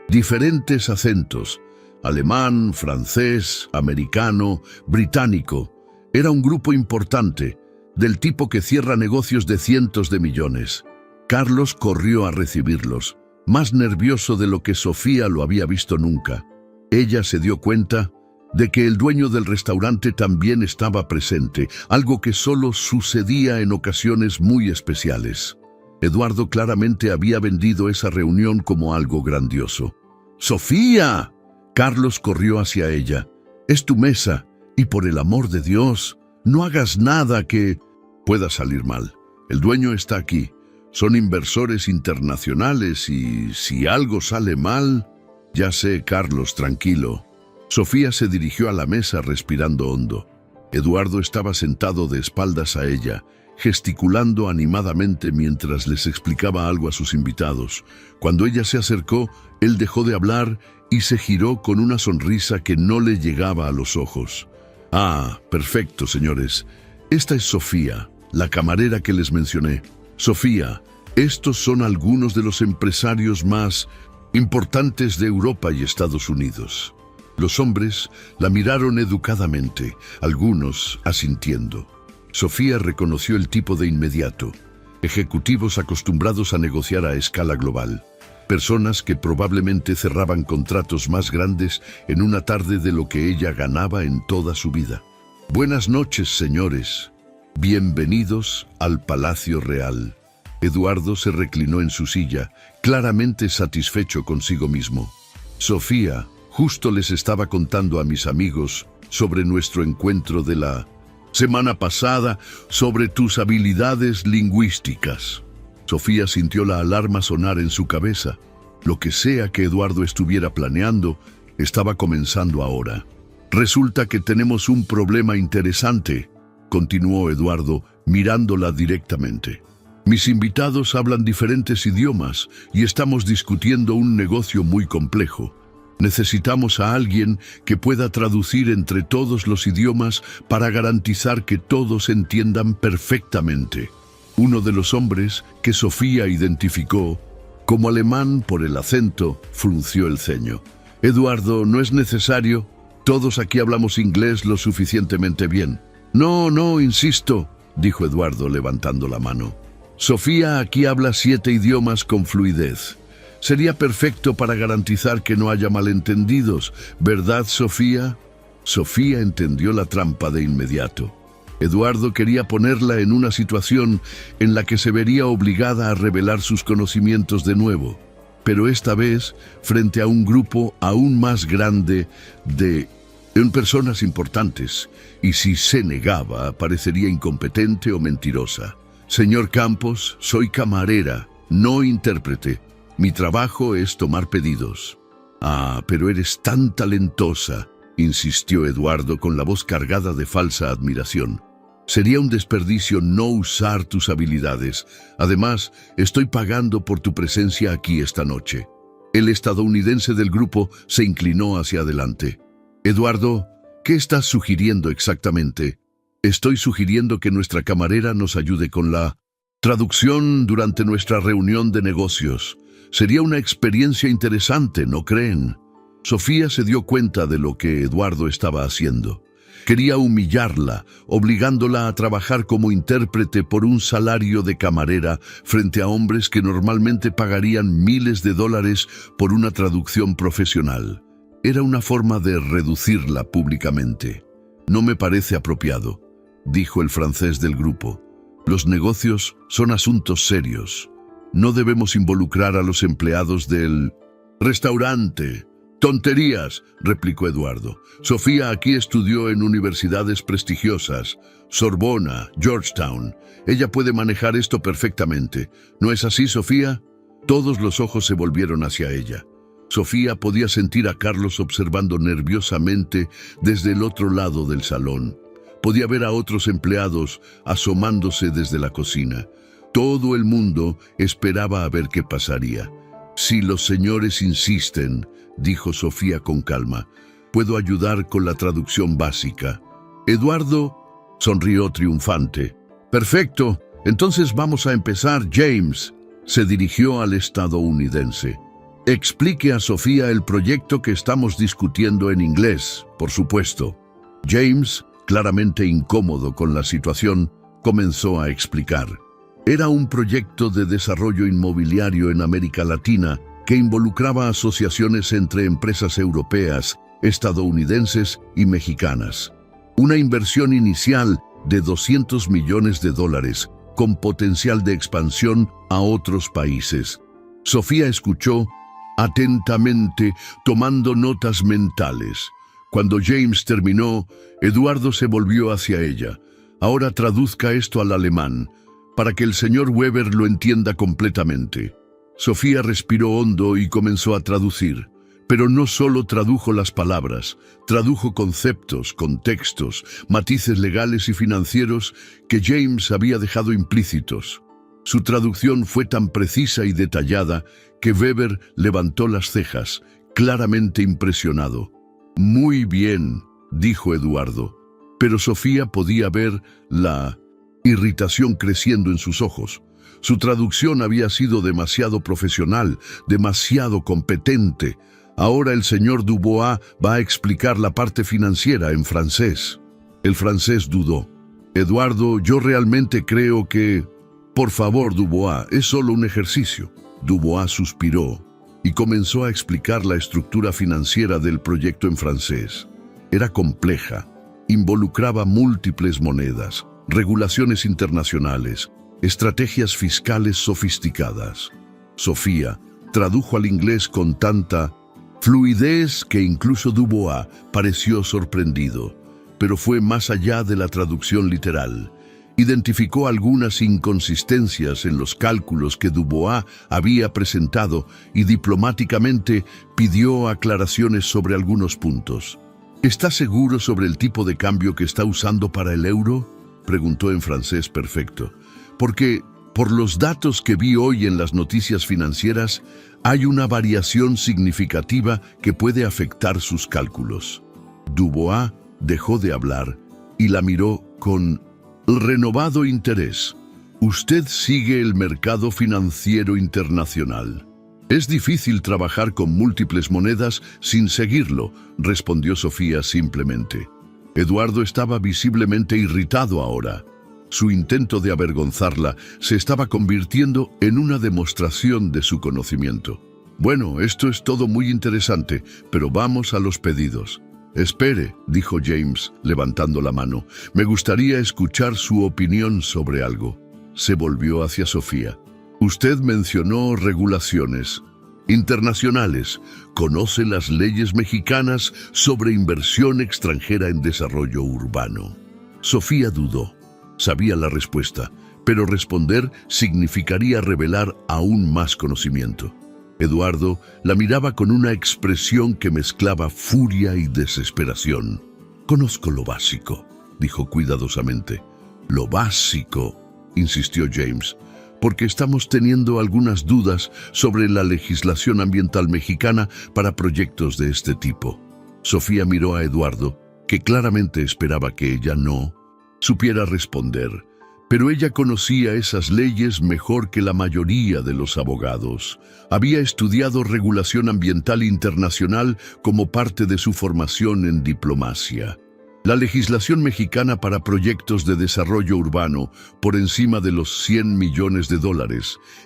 diferentes acentos: alemán, francés, americano, británico. Era un grupo importante, del tipo que cierra negocios de cientos de millones. Carlos corrió a recibirlos, más nervioso de lo que Sofía lo había visto nunca. Ella se dio cuenta de que el dueño del restaurante también estaba presente, algo que solo sucedía en ocasiones muy especiales. Eduardo claramente había vendido esa reunión como algo grandioso. ¡Sofía! Carlos corrió hacia ella. «Es tu mesa, y por el amor de Dios, no hagas nada que pueda salir mal. El dueño está aquí. Son inversores internacionales y si algo sale mal...» «Ya sé, Carlos, tranquilo». Sofía se dirigió a la mesa respirando hondo. Eduardo estaba sentado de espaldas a ella, gesticulando animadamente mientras les explicaba algo a sus invitados. Cuando ella se acercó, él dejó de hablar y se giró con una sonrisa que no le llegaba a los ojos. «Ah, perfecto, señores. Esta es Sofía, la camarera que les mencioné. Sofía, estos son algunos de los empresarios más importantes de Europa y Estados Unidos». Los hombres la miraron educadamente, algunos asintiendo. Sofía reconoció el tipo de inmediato: ejecutivos acostumbrados a negociar a escala global, personas que probablemente cerraban contratos más grandes en una tarde de lo que ella ganaba en toda su vida. «Buenas noches, señores. Bienvenidos al Palacio Real». Eduardo se reclinó en su silla, claramente satisfecho consigo mismo. «Sofía, justo les estaba contando a mis amigos sobre nuestro encuentro de la semana pasada, sobre tus habilidades lingüísticas». Sofía sintió la alarma sonar en su cabeza. Lo que sea que Eduardo estuviera planeando, estaba comenzando ahora. «Resulta que tenemos un problema interesante», continuó Eduardo, mirándola directamente. «Mis invitados hablan diferentes idiomas y estamos discutiendo un negocio muy complejo. Necesitamos a alguien que pueda traducir entre todos los idiomas para garantizar que todos entiendan perfectamente». Uno de los hombres, que Sofía identificó como alemán por el acento, frunció el ceño. «Eduardo, no es necesario. Todos aquí hablamos inglés lo suficientemente bien». No, insisto», dijo Eduardo levantando la mano. «Sofía aquí habla 7 idiomas con fluidez. Sería perfecto para garantizar que no haya malentendidos, ¿verdad, Sofía?» Sofía entendió la trampa de inmediato. Eduardo quería ponerla en una situación en la que se vería obligada a revelar sus conocimientos de nuevo, pero esta vez frente a un grupo aún más grande de personas importantes, y si se negaba, parecería incompetente o mentirosa. «Señor Campos, soy camarera, no intérprete. Mi trabajo es tomar pedidos». «Ah, pero eres tan talentosa», insistió Eduardo con la voz cargada de falsa admiración. Sería un desperdicio no usar tus habilidades. Además, estoy pagando por tu presencia aquí esta noche. El estadounidense del grupo se inclinó hacia adelante. Eduardo, ¿qué estás sugiriendo exactamente? Estoy sugiriendo que nuestra camarera nos ayude con la traducción durante nuestra reunión de negocios. Sería una experiencia interesante, ¿no creen? Sofía se dio cuenta de lo que Eduardo estaba haciendo. Quería humillarla, obligándola a trabajar como intérprete por un salario de camarera frente a hombres que normalmente pagarían miles de dólares por una traducción profesional. Era una forma de reducirla públicamente. No me parece apropiado, dijo el francés del grupo. Los negocios son asuntos serios. No debemos involucrar a los empleados del restaurante. «Tonterías», replicó Eduardo. «Sofía aquí estudió en universidades prestigiosas, Sorbona, Georgetown. Ella puede manejar esto perfectamente. ¿No es así, Sofía?» Todos los ojos se volvieron hacia ella. Sofía podía sentir a Carlos observando nerviosamente desde el otro lado del salón. Podía ver a otros empleados asomándose desde la cocina. Todo el mundo esperaba a ver qué pasaría. «Si los señores insisten», dijo Sofía con calma, «puedo ayudar con la traducción básica». Eduardo sonrió triunfante. «Perfecto, entonces vamos a empezar, James», se dirigió al estadounidense. «Explique a Sofía el proyecto que estamos discutiendo en inglés, por supuesto». James, claramente incómodo con la situación, comenzó a explicar. Era un proyecto de desarrollo inmobiliario en América Latina que involucraba asociaciones entre empresas europeas, estadounidenses y mexicanas. Una inversión inicial de $200 millones con potencial de expansión a otros países. Sofía escuchó atentamente, tomando notas mentales. Cuando James terminó, Eduardo se volvió hacia ella. «Ahora traduzca esto al alemán, para que el señor Weber lo entienda completamente». Sofía respiró hondo y comenzó a traducir. Pero no solo tradujo las palabras, tradujo conceptos, contextos, matices legales y financieros que James había dejado implícitos. Su traducción fue tan precisa y detallada que Weber levantó las cejas, claramente impresionado. «Muy bien», dijo Eduardo, pero Sofía podía ver la irritación creciendo en sus ojos. Su traducción había sido demasiado profesional, demasiado competente. Ahora el señor Dubois va a explicar la parte financiera en francés. El francés dudó. «Eduardo, yo realmente creo que...» «Por favor, Dubois, es solo un ejercicio». Dubois suspiró y comenzó a explicar la estructura financiera del proyecto en francés. Era compleja, involucraba múltiples monedas, regulaciones internacionales, estrategias fiscales sofisticadas. Sofía tradujo al inglés con tanta fluidez que incluso Dubois pareció sorprendido, pero fue más allá de la traducción literal. Identificó algunas inconsistencias en los cálculos que Dubois había presentado y diplomáticamente pidió aclaraciones sobre algunos puntos. «¿Está seguro sobre el tipo de cambio que está usando para el euro?», preguntó en francés perfecto. «Porque, por los datos que vi hoy en las noticias financieras, hay una variación significativa que puede afectar sus cálculos». Dubois dejó de hablar y la miró con renovado interés. «Usted sigue el mercado financiero internacional». «Es difícil trabajar con múltiples monedas sin seguirlo», respondió Sofía simplemente. Eduardo estaba visiblemente irritado ahora. Su intento de avergonzarla se estaba convirtiendo en una demostración de su conocimiento. «Bueno, esto es todo muy interesante, pero vamos a los pedidos». «Espere», dijo James, levantando la mano. «Me gustaría escuchar su opinión sobre algo». Se volvió hacia Sofía. «Usted mencionó regulaciones internacionales. ¿Conoce las leyes mexicanas sobre inversión extranjera en desarrollo urbano?» Sofía dudó. Sabía la respuesta, pero responder significaría revelar aún más conocimiento. Eduardo la miraba con una expresión que mezclaba furia y desesperación. «Conozco lo básico», dijo cuidadosamente. Lo básico, insistió James, porque estamos teniendo algunas dudas sobre la legislación ambiental mexicana para proyectos de este tipo. Sofía miró a Eduardo, que claramente esperaba que ella no supiera responder, pero ella conocía esas leyes mejor que la mayoría de los abogados. Había estudiado regulación ambiental internacional como parte de su formación en diplomacia. La legislación mexicana para proyectos de desarrollo urbano por encima de los $100 millones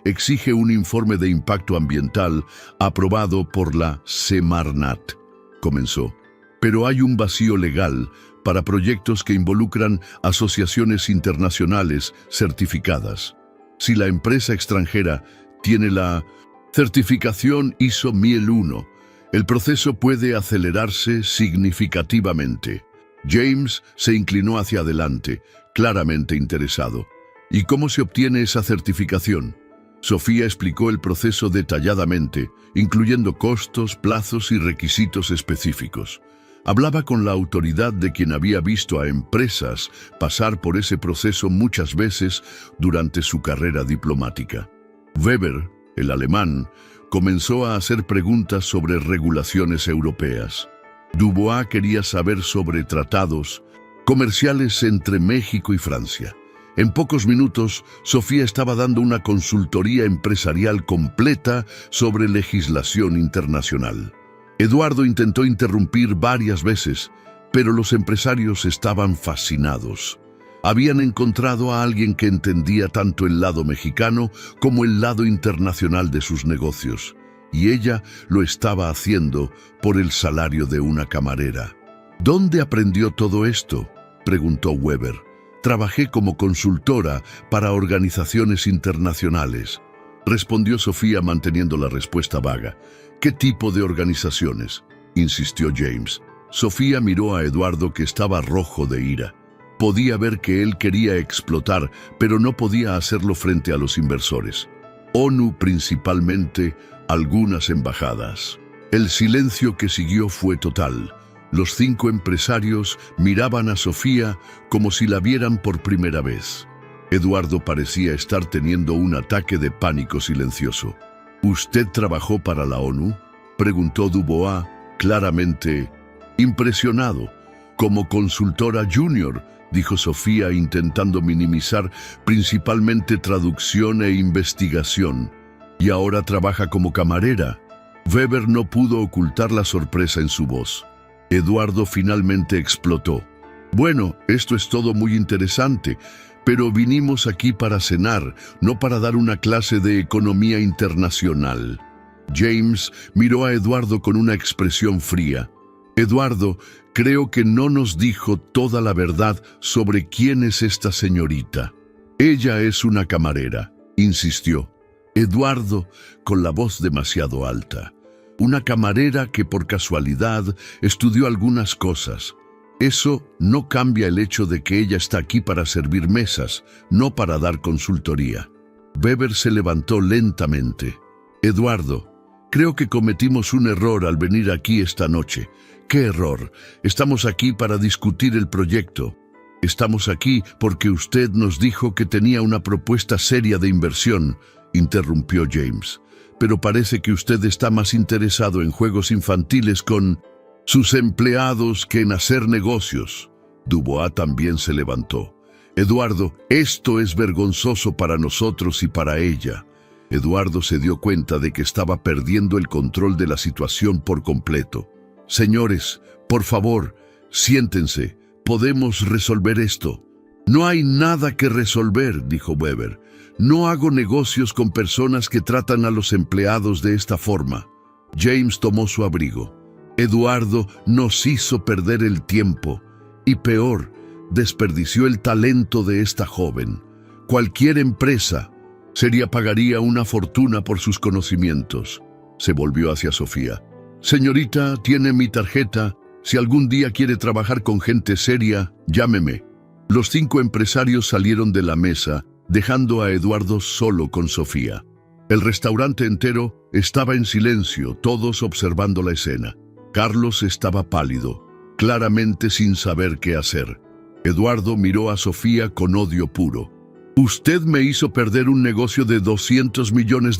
exige un informe de impacto ambiental aprobado por la Semarnat, comenzó. Pero hay un vacío legal para proyectos que involucran asociaciones internacionales certificadas. Si la empresa extranjera tiene la certificación ISO 1001, el proceso puede acelerarse significativamente. James se inclinó hacia adelante, claramente interesado. ¿Y cómo se obtiene esa certificación? Sofía explicó el proceso detalladamente, incluyendo costos, plazos y requisitos específicos. Hablaba con la autoridad de quien había visto a empresas pasar por ese proceso muchas veces durante su carrera diplomática. Weber, el alemán, comenzó a hacer preguntas sobre regulaciones europeas. Dubois quería saber sobre tratados comerciales entre México y Francia. En pocos minutos, Sofía estaba dando una consultoría empresarial completa sobre legislación internacional. Eduardo intentó interrumpir varias veces, pero los empresarios estaban fascinados. Habían encontrado a alguien que entendía tanto el lado mexicano como el lado internacional de sus negocios, y ella lo estaba haciendo por el salario de una camarera. ¿Dónde aprendió todo esto?, preguntó Weber. Trabajé como consultora para organizaciones internacionales, respondió Sofía manteniendo la respuesta vaga. ¿Qué tipo de organizaciones?, insistió James. Sofía miró a Eduardo, que estaba rojo de ira. Podía ver que él quería explotar, pero no podía hacerlo frente a los inversores. ONU principalmente, algunas embajadas. El silencio que siguió fue total. Los 5 empresarios miraban a Sofía como si la vieran por primera vez. Eduardo parecía estar teniendo un ataque de pánico silencioso. ¿Usted trabajó para la ONU?, preguntó Dubois, claramente impresionado. Como consultora junior, dijo Sofía, intentando minimizar, principalmente traducción e investigación. Y ahora trabaja como camarera. Weber no pudo ocultar la sorpresa en su voz. Eduardo finalmente explotó. Bueno, esto es todo muy interesante, pero vinimos aquí para cenar, no para dar una clase de economía internacional. James miró a Eduardo con una expresión fría. Eduardo, creo que no nos dijo toda la verdad sobre quién es esta señorita. Ella es una camarera, insistió Eduardo con la voz demasiado alta. Una camarera que por casualidad estudió algunas cosas. Eso no cambia el hecho de que ella está aquí para servir mesas, no para dar consultoría. Weber se levantó lentamente. Eduardo, creo que cometimos un error al venir aquí esta noche. ¿Qué error? Estamos aquí para discutir el proyecto. Estamos aquí porque usted nos dijo que tenía una propuesta seria de inversión, interrumpió James. Pero parece que usted está más interesado en juegos infantiles con sus empleados que en hacer negocios. Dubois también se levantó. Eduardo, esto es vergonzoso para nosotros y para ella. Eduardo se dio cuenta de que estaba perdiendo el control de la situación por completo. Señores, por favor, siéntense. Podemos resolver esto. No hay nada que resolver, dijo Weber. No hago negocios con personas que tratan a los empleados de esta forma. James tomó su abrigo. Eduardo nos hizo perder el tiempo. Y peor, desperdició el talento de esta joven. Cualquier empresa pagaría una fortuna por sus conocimientos. Se volvió hacia Sofía. Señorita, tiene mi tarjeta. Si algún día quiere trabajar con gente seria, llámeme. Los 5 empresarios salieron de la mesa, dejando a Eduardo solo con Sofía. El restaurante entero estaba en silencio, todos observando la escena. Carlos estaba pálido, claramente sin saber qué hacer. Eduardo miró a Sofía con odio puro. Usted me hizo perder un negocio de $200 millones.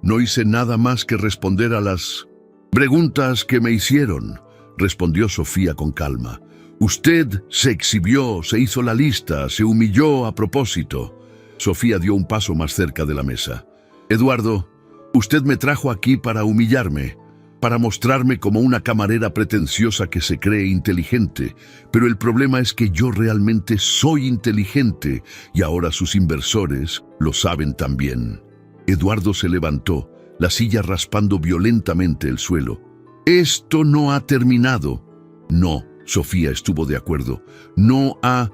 No hice nada más que responder a las preguntas que me hicieron, respondió Sofía con calma. Usted se exhibió, se hizo la lista, se humilló a propósito. Sofía dio un paso más cerca de la mesa. Eduardo, usted me trajo aquí para humillarme, para mostrarme como una camarera pretenciosa que se cree inteligente, pero el problema es que yo realmente soy inteligente y ahora sus inversores lo saben también. Eduardo se levantó, la silla raspando violentamente el suelo. Esto no ha terminado. No, Sofía estuvo de acuerdo. No ha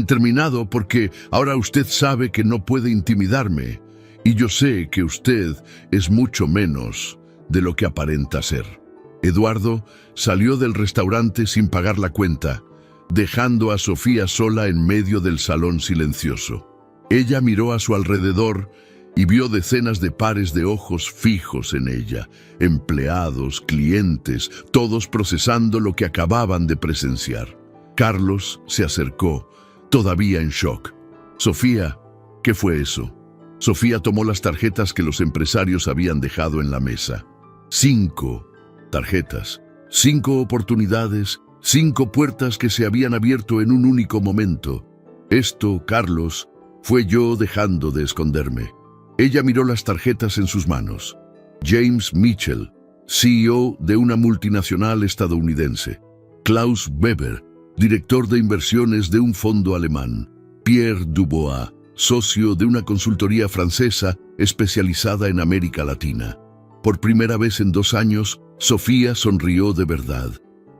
terminado porque ahora usted sabe que no puede intimidarme y yo sé que usted es mucho menos de lo que aparenta ser. Eduardo salió del restaurante sin pagar la cuenta, dejando a Sofía sola en medio del salón silencioso. Ella miró a su alrededor y vio decenas de pares de ojos fijos en ella, empleados, clientes, todos procesando lo que acababan de presenciar. Carlos se acercó, todavía en shock. Sofía, ¿qué fue eso? Sofía tomó las tarjetas que los empresarios habían dejado en la mesa. 5 tarjetas, 5 oportunidades, 5 puertas que se habían abierto en un único momento. Esto, Carlos, fue yo dejando de esconderme. Ella miró las tarjetas en sus manos. James Mitchell, CEO de una multinacional estadounidense. Klaus Weber, director de inversiones de un fondo alemán. Pierre Dubois, socio de una consultoría francesa especializada en América Latina. Por primera vez en 2 años, Sofía sonrió de verdad.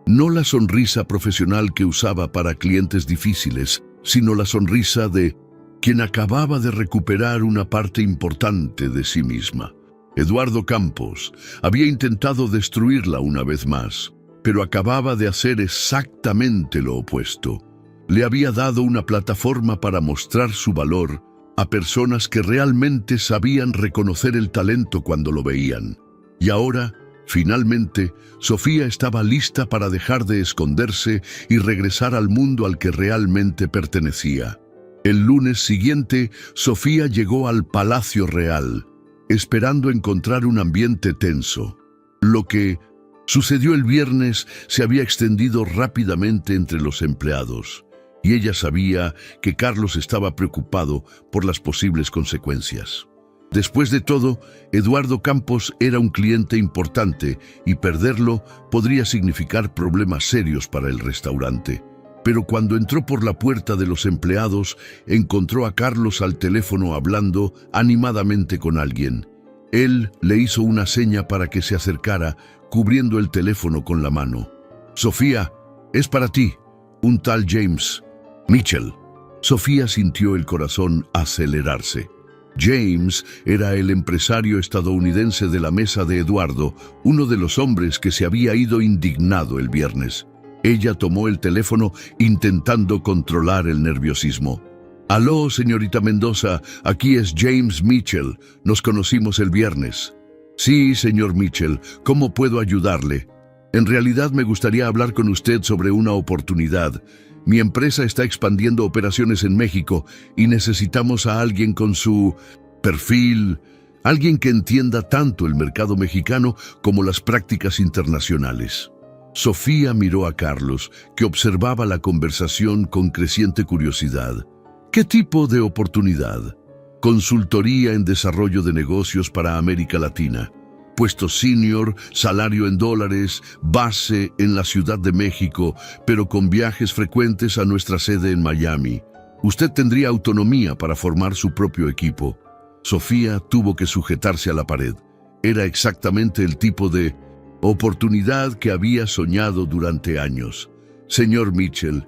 No la sonrisa profesional que usaba para clientes difíciles, sino la sonrisa de quien acababa de recuperar una parte importante de sí misma. Eduardo Campos había intentado destruirla una vez más, pero acababa de hacer exactamente lo opuesto. Le había dado una plataforma para mostrar su valor a personas que realmente sabían reconocer el talento cuando lo veían. Y ahora, finalmente, Sofía estaba lista para dejar de esconderse y regresar al mundo al que realmente pertenecía. El lunes siguiente, Sofía llegó al Palacio Real, esperando encontrar un ambiente tenso. Lo que sucedió el viernes se había extendido rápidamente entre los empleados, y ella sabía que Carlos estaba preocupado por las posibles consecuencias. Después de todo, Eduardo Campos era un cliente importante y perderlo podría significar problemas serios para el restaurante. Pero cuando entró por la puerta de los empleados, encontró a Carlos al teléfono hablando animadamente con alguien. Él le hizo una seña para que se acercara, cubriendo el teléfono con la mano. «Sofía, es para ti, un tal James Mitchell». Sofía sintió el corazón acelerarse. James era el empresario estadounidense de la mesa de Eduardo, uno de los hombres que se había ido indignado el viernes. Ella tomó el teléfono intentando controlar el nerviosismo. «Aló, señorita Mendoza, aquí es James Mitchell. Nos conocimos el viernes». «Sí, señor Mitchell, ¿cómo puedo ayudarle?» «En realidad me gustaría hablar con usted sobre una oportunidad. Mi empresa está expandiendo operaciones en México y necesitamos a alguien con su perfil, alguien que entienda tanto el mercado mexicano como las prácticas internacionales». Sofía miró a Carlos, que observaba la conversación con creciente curiosidad. ¿Qué tipo de oportunidad? Consultoría en desarrollo de negocios para América Latina. Puesto senior, salario en dólares, base en la Ciudad de México, pero con viajes frecuentes a nuestra sede en Miami. Usted tendría autonomía para formar su propio equipo. Sofía tuvo que sujetarse a la pared. Era exactamente el tipo de oportunidad que había soñado durante años. «Señor Mitchell,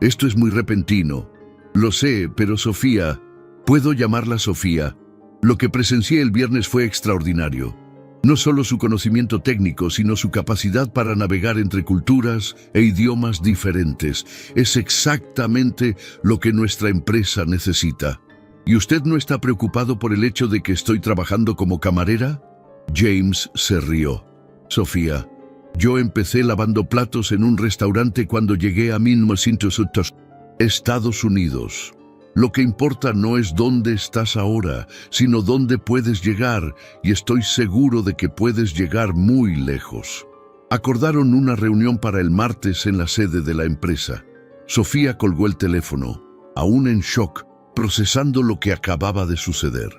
esto es muy repentino. Lo sé, pero Sofía, ¿puedo llamarla Sofía? Lo que presencié el viernes fue extraordinario. No solo su conocimiento técnico, sino su capacidad para navegar entre culturas e idiomas diferentes. Es exactamente lo que nuestra empresa necesita. ¿Y usted no está preocupado por el hecho de que estoy trabajando como camarera?» James se rió. «Sofía, Yo empecé lavando platos en un restaurante cuando llegué a 1900 Estados Unidos. Lo que importa no es dónde estás ahora, sino dónde puedes llegar, y estoy seguro de que puedes llegar muy lejos. Acordaron una reunión para el martes en la sede de la empresa. Sofía colgó el teléfono, aún en shock, procesando lo que acababa de suceder.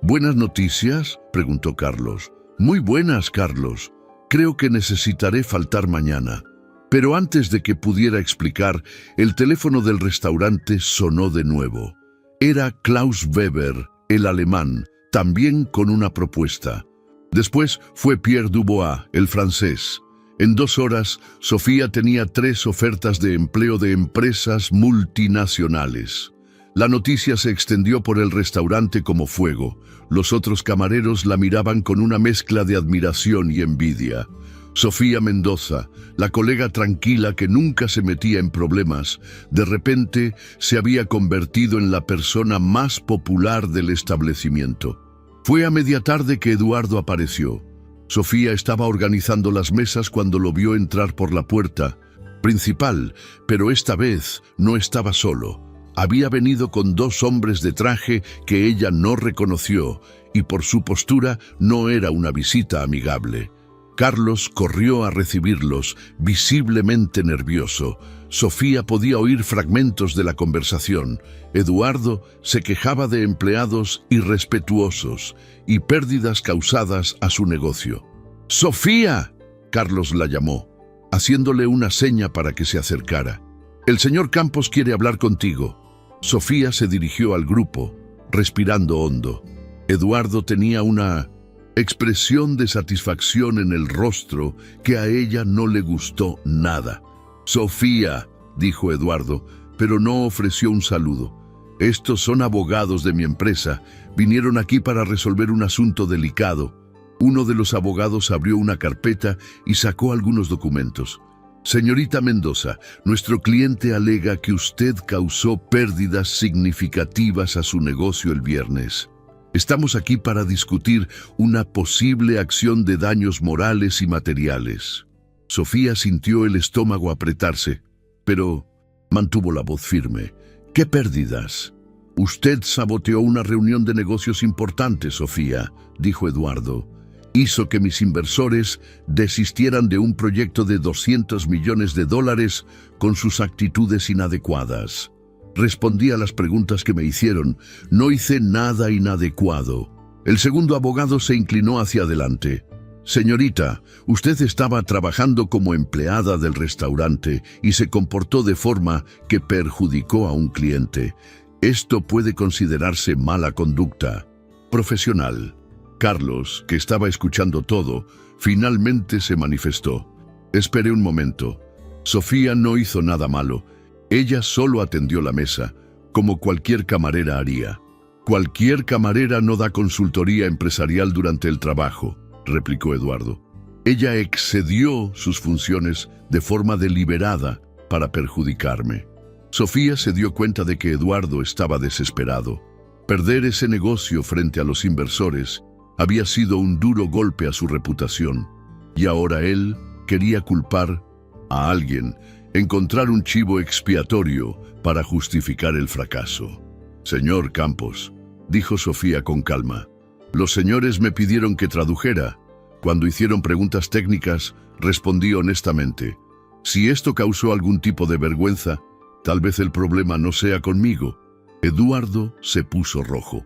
¿Buenas noticias?, preguntó Carlos. Muy buenas, Carlos. Creo que necesitaré faltar mañana. Pero antes de que pudiera explicar, el teléfono del restaurante sonó de nuevo. Era Klaus Weber, el alemán, también con una propuesta. Después fue Pierre Dubois, el francés. En 2 horas, Sofía tenía 3 ofertas de empleo de empresas multinacionales. La noticia se extendió por el restaurante como fuego. Los otros camareros la miraban con una mezcla de admiración y envidia. Sofía Mendoza, la colega tranquila que nunca se metía en problemas, de repente se había convertido en la persona más popular del establecimiento. Fue a media tarde que Eduardo apareció. Sofía estaba organizando las mesas cuando lo vio entrar por la puerta principal, pero esta vez no estaba solo. Había venido con 2 hombres de traje que ella no reconoció, y por su postura no era una visita amigable. Carlos corrió a recibirlos, visiblemente nervioso. Sofía podía oír fragmentos de la conversación. Eduardo se quejaba de empleados irrespetuosos y pérdidas causadas a su negocio. ¡Sofía!, Carlos la llamó, haciéndole una seña para que se acercara. «El señor Campos quiere hablar contigo». Sofía se dirigió al grupo, respirando hondo. Eduardo tenía una expresión de satisfacción en el rostro que a ella no le gustó nada. «Sofía», dijo Eduardo, pero no ofreció un saludo. «Estos son abogados de mi empresa. Vinieron aquí para resolver un asunto delicado». Uno de los abogados abrió una carpeta y sacó algunos documentos. «Señorita Mendoza, nuestro cliente alega que usted causó pérdidas significativas a su negocio el viernes. Estamos aquí para discutir una posible acción de daños morales y materiales». Sofía sintió el estómago apretarse, pero mantuvo la voz firme. «¿Qué pérdidas?» «Usted saboteó una reunión de negocios importante, Sofía», dijo Eduardo. «Hizo que mis inversores desistieran de un proyecto de $200 millones con sus actitudes inadecuadas. Respondí a las preguntas que me hicieron. No hice nada inadecuado». El segundo abogado se inclinó hacia adelante. «Señorita, usted estaba trabajando como empleada del restaurante y se comportó de forma que perjudicó a un cliente. Esto puede considerarse mala conducta profesional». Carlos, que estaba escuchando todo, finalmente se manifestó. «Espere un momento. Sofía no hizo nada malo. Ella solo atendió la mesa, como cualquier camarera haría». «Cualquier camarera no da consultoría empresarial durante el trabajo», replicó Eduardo. «Ella excedió sus funciones de forma deliberada para perjudicarme». Sofía se dio cuenta de que Eduardo estaba desesperado. Perder ese negocio frente a los inversores había sido un duro golpe a su reputación, y ahora él quería culpar a alguien, encontrar un chivo expiatorio para justificar el fracaso. «Señor Campos», dijo Sofía con calma, «los señores me pidieron que tradujera. Cuando hicieron preguntas técnicas, respondí honestamente. Si esto causó algún tipo de vergüenza, tal vez el problema no sea conmigo». Eduardo se puso rojo.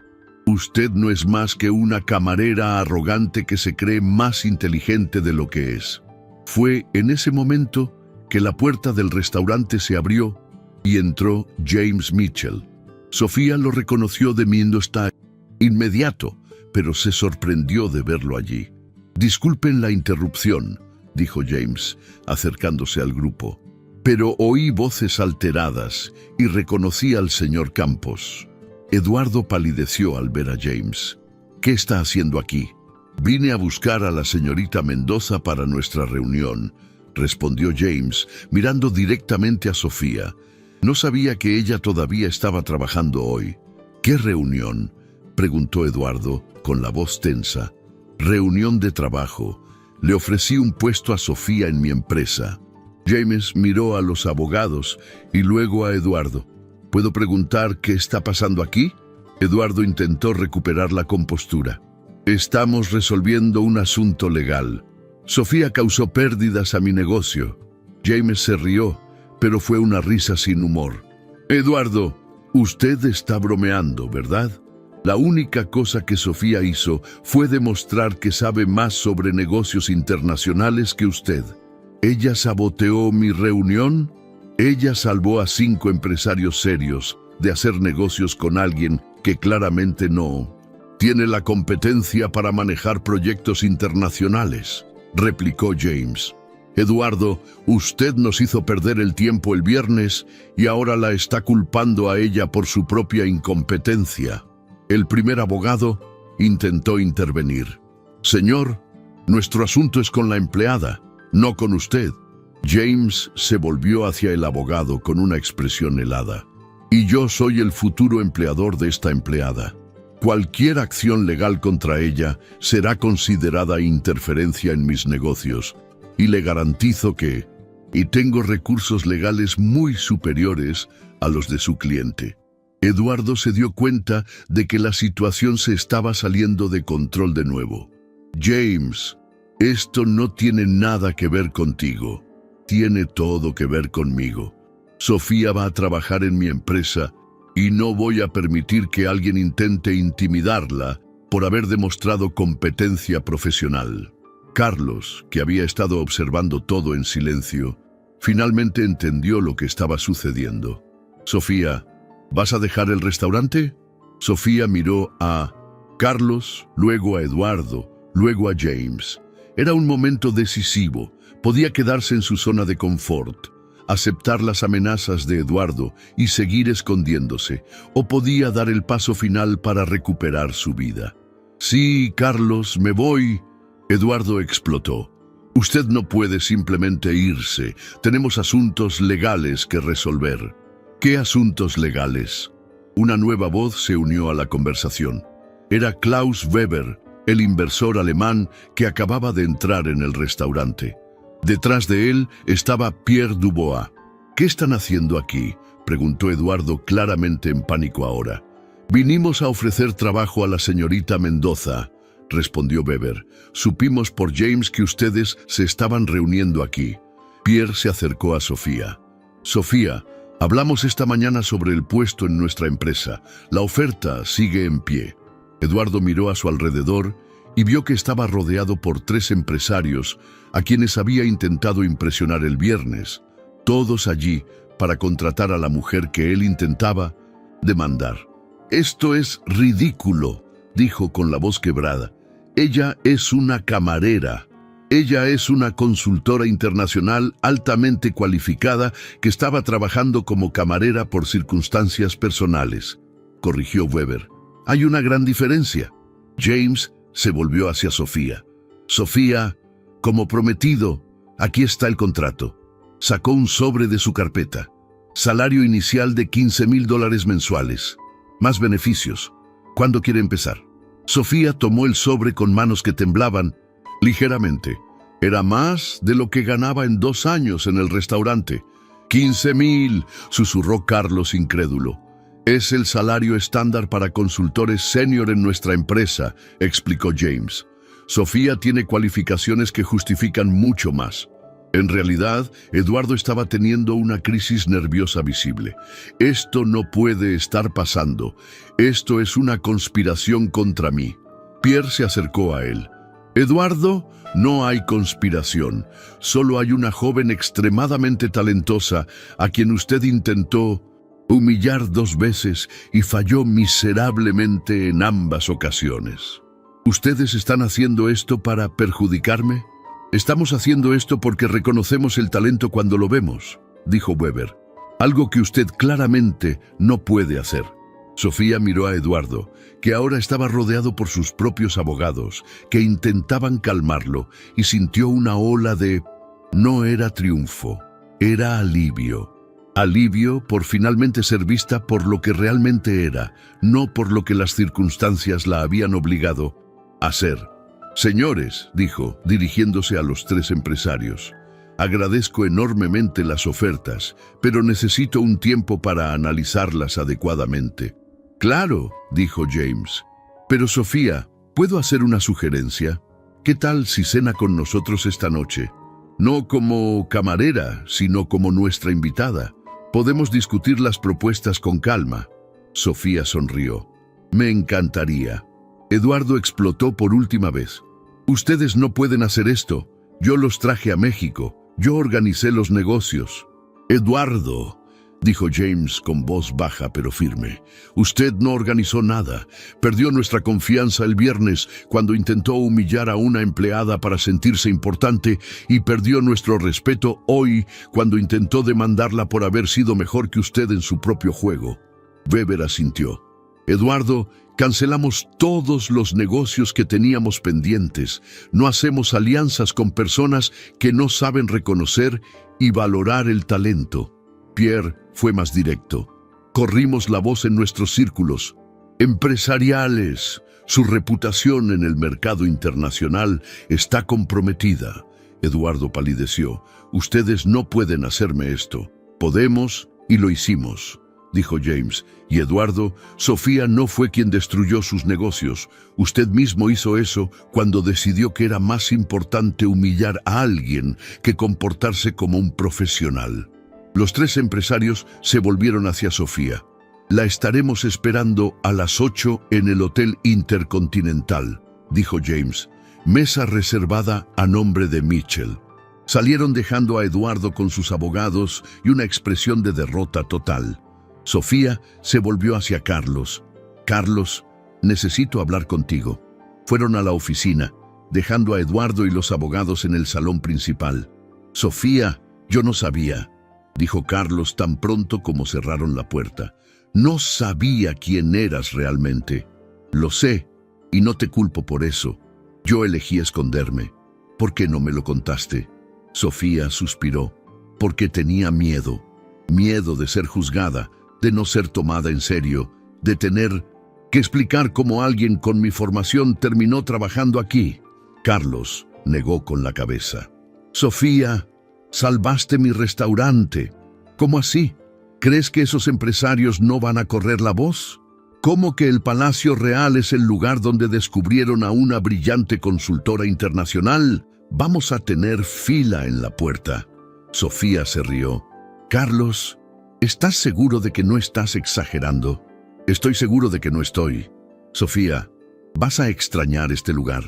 «Usted no es más que una camarera arrogante que se cree más inteligente de lo que es». Fue en ese momento que la puerta del restaurante se abrió y entró James Mitchell. Sofía lo reconoció de inmediato, pero se sorprendió de verlo allí. «Disculpen la interrupción», dijo James, acercándose al grupo, «pero oí voces alteradas y reconocí al señor Campos». Eduardo palideció al ver a James. «¿Qué está haciendo aquí?» «Vine a buscar a la señorita Mendoza para nuestra reunión», respondió James, mirando directamente a Sofía. No sabía que ella todavía estaba trabajando hoy. «¿Qué reunión?», preguntó Eduardo, con la voz tensa. «Reunión de trabajo. Le ofrecí un puesto a Sofía en mi empresa. James miró a los abogados y luego a Eduardo. ¿Puedo preguntar qué está pasando aquí? Eduardo intentó recuperar la compostura. Estamos resolviendo un asunto legal. Sofía causó pérdidas a mi negocio. James se rió, pero fue una risa sin humor. Eduardo, usted está bromeando, ¿verdad? La única cosa que Sofía hizo fue demostrar que sabe más sobre negocios internacionales que usted. ¿Ella saboteó mi reunión? Ella salvó a 5 empresarios serios de hacer negocios con alguien que claramente no tiene la competencia para manejar proyectos internacionales, replicó James. Eduardo, usted nos hizo perder el tiempo el viernes y ahora la está culpando a ella por su propia incompetencia. El primer abogado intentó intervenir. Señor, nuestro asunto es con la empleada, no con usted. James se volvió hacia el abogado con una expresión helada. Y yo soy el futuro empleador de esta empleada. Cualquier acción legal contra ella será considerada interferencia en mis negocios. Y le garantizo que tengo recursos legales muy superiores a los de su cliente. Eduardo se dio cuenta de que la situación se estaba saliendo de control de nuevo. James, esto no tiene nada que ver contigo. Tiene todo que ver conmigo. Sofía va a trabajar en mi empresa y no voy a permitir que alguien intente intimidarla por haber demostrado competencia profesional. Carlos, que había estado observando todo en silencio, finalmente entendió lo que estaba sucediendo. Sofía, ¿vas a dejar el restaurante? Sofía miró a Carlos, luego a Eduardo, luego a James. Era un momento decisivo. Podía quedarse en su zona de confort, aceptar las amenazas de Eduardo y seguir escondiéndose, o podía dar el paso final para recuperar su vida. Sí, Carlos, me voy. Eduardo explotó. Usted no puede simplemente irse. Tenemos asuntos legales que resolver. ¿Qué asuntos legales? Una nueva voz se unió a la conversación. Era Klaus Weber, el inversor alemán que acababa de entrar en el restaurante. Detrás de él estaba Pierre Dubois. ¿Qué están haciendo aquí?, preguntó Eduardo, claramente en pánico ahora. Vinimos a ofrecer trabajo a la señorita Mendoza, respondió Weber. Supimos por James que ustedes se estaban reuniendo aquí. Pierre se acercó a Sofía. Sofía, hablamos esta mañana sobre el puesto en nuestra empresa. La oferta sigue en pie. Eduardo miró a su alrededor y vio que estaba rodeado por 3 empresarios a quienes había intentado impresionar el viernes, todos allí para contratar a la mujer que él intentaba demandar. «Esto es ridículo», dijo con la voz quebrada. «Ella es una camarera. Ella es una consultora internacional altamente cualificada que estaba trabajando como camarera por circunstancias personales», corrigió Weber. «Hay una gran diferencia». James se volvió hacia Sofía. «Sofía, como prometido, aquí está el contrato». Sacó un sobre de su carpeta. Salario inicial de $15,000 mensuales. Más beneficios. ¿Cuándo quiere empezar? Sofía tomó el sobre con manos que temblaban ligeramente. Era más de lo que ganaba en 2 años en el restaurante. «$15,000», susurró Carlos incrédulo. «Es el salario estándar para consultores senior en nuestra empresa», explicó James. «Sofía tiene cualificaciones que justifican mucho más». En realidad, Eduardo estaba teniendo una crisis nerviosa visible. «Esto no puede estar pasando. Esto es una conspiración contra mí». Pierre se acercó a él. «Eduardo, no hay conspiración. Solo hay una joven extremadamente talentosa a quien usted intentó humillar 2 veces y falló miserablemente en ambas ocasiones. ¿Ustedes están haciendo esto para perjudicarme?» «Estamos haciendo esto porque reconocemos el talento cuando lo vemos», dijo Weber. «Algo que usted claramente no puede hacer». Sofía miró a Eduardo, que ahora estaba rodeado por sus propios abogados, que intentaban calmarlo, y sintió una ola de... No era triunfo, era alivio. Alivio por finalmente ser vista por lo que realmente era, no por lo que las circunstancias la habían obligado a ser. Señores, dijo, dirigiéndose a los tres empresarios, agradezco enormemente las ofertas, pero necesito un tiempo para analizarlas adecuadamente. Claro, dijo James. Pero Sofía, ¿puedo hacer una sugerencia? ¿Qué tal si cena con nosotros esta noche? No como camarera, sino como nuestra invitada. Podemos discutir las propuestas con calma. Sofía sonrió. Me encantaría. Eduardo explotó por última vez. Ustedes no pueden hacer esto. Yo los traje a México. Yo organicé los negocios. Eduardo, dijo James con voz baja pero firme, usted no organizó nada. Perdió nuestra confianza el viernes cuando intentó humillar a una empleada para sentirse importante y perdió nuestro respeto hoy cuando intentó demandarla por haber sido mejor que usted en su propio juego. Weber asintió. Eduardo, cancelamos todos los negocios que teníamos pendientes. No hacemos alianzas con personas que no saben reconocer y valorar el talento. Pierre fue más directo. Corrimos la voz en nuestros círculos empresariales. Su reputación en el mercado internacional está comprometida. Eduardo palideció. Ustedes no pueden hacerme esto. Podemos y lo hicimos, dijo James. Y Eduardo, Sofía no fue quien destruyó sus negocios. Usted mismo hizo eso cuando decidió que era más importante humillar a alguien que comportarse como un profesional. Los tres empresarios se volvieron hacia Sofía. La estaremos esperando a las 8 en el Hotel Intercontinental, dijo James. Mesa reservada a nombre de Mitchell. Salieron dejando a Eduardo con sus abogados y una expresión de derrota total. Sofía se volvió hacia Carlos. Carlos, necesito hablar contigo. Fueron a la oficina, dejando a Eduardo y los abogados en el salón principal. Sofía, yo no sabía, dijo Carlos tan pronto como cerraron la puerta. No sabía quién eras realmente. Lo sé, y no te culpo por eso. Yo elegí esconderme. ¿Por qué no me lo contaste? Sofía suspiró. Porque tenía miedo. Miedo de ser juzgada, de no ser tomada en serio, de tener que explicar cómo alguien con mi formación terminó trabajando aquí. Carlos negó con la cabeza. Sofía, salvaste mi restaurante. ¿Cómo así? ¿Crees que esos empresarios no van a correr la voz? ¿Cómo que el Palacio Real es el lugar donde descubrieron a una brillante consultora internacional? Vamos a tener fila en la puerta. Sofía se rió. Carlos, ¿estás seguro de que no estás exagerando? Estoy seguro de que no estoy. Sofía, vas a extrañar este lugar.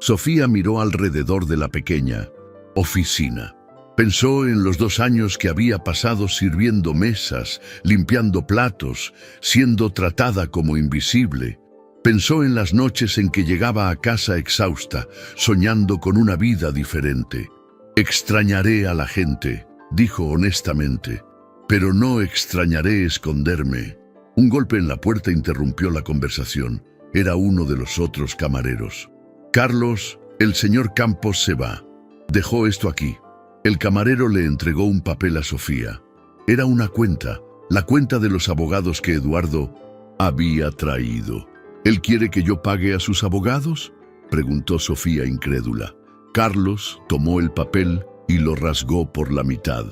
Sofía miró alrededor de la pequeña oficina. Pensó en los 2 años que había pasado sirviendo mesas, limpiando platos, siendo tratada como invisible. Pensó en las noches en que llegaba a casa exhausta, soñando con una vida diferente. Extrañaré a la gente, dijo honestamente, pero no extrañaré esconderme. Un golpe en la puerta interrumpió la conversación. Era uno de los otros camareros. Carlos, el señor Campos se va. Dejó esto aquí. El camarero le entregó un papel a Sofía. Era una cuenta, la cuenta de los abogados que Eduardo había traído. ¿Él quiere que yo pague a sus abogados?, preguntó Sofía incrédula. Carlos tomó el papel y lo rasgó por la mitad.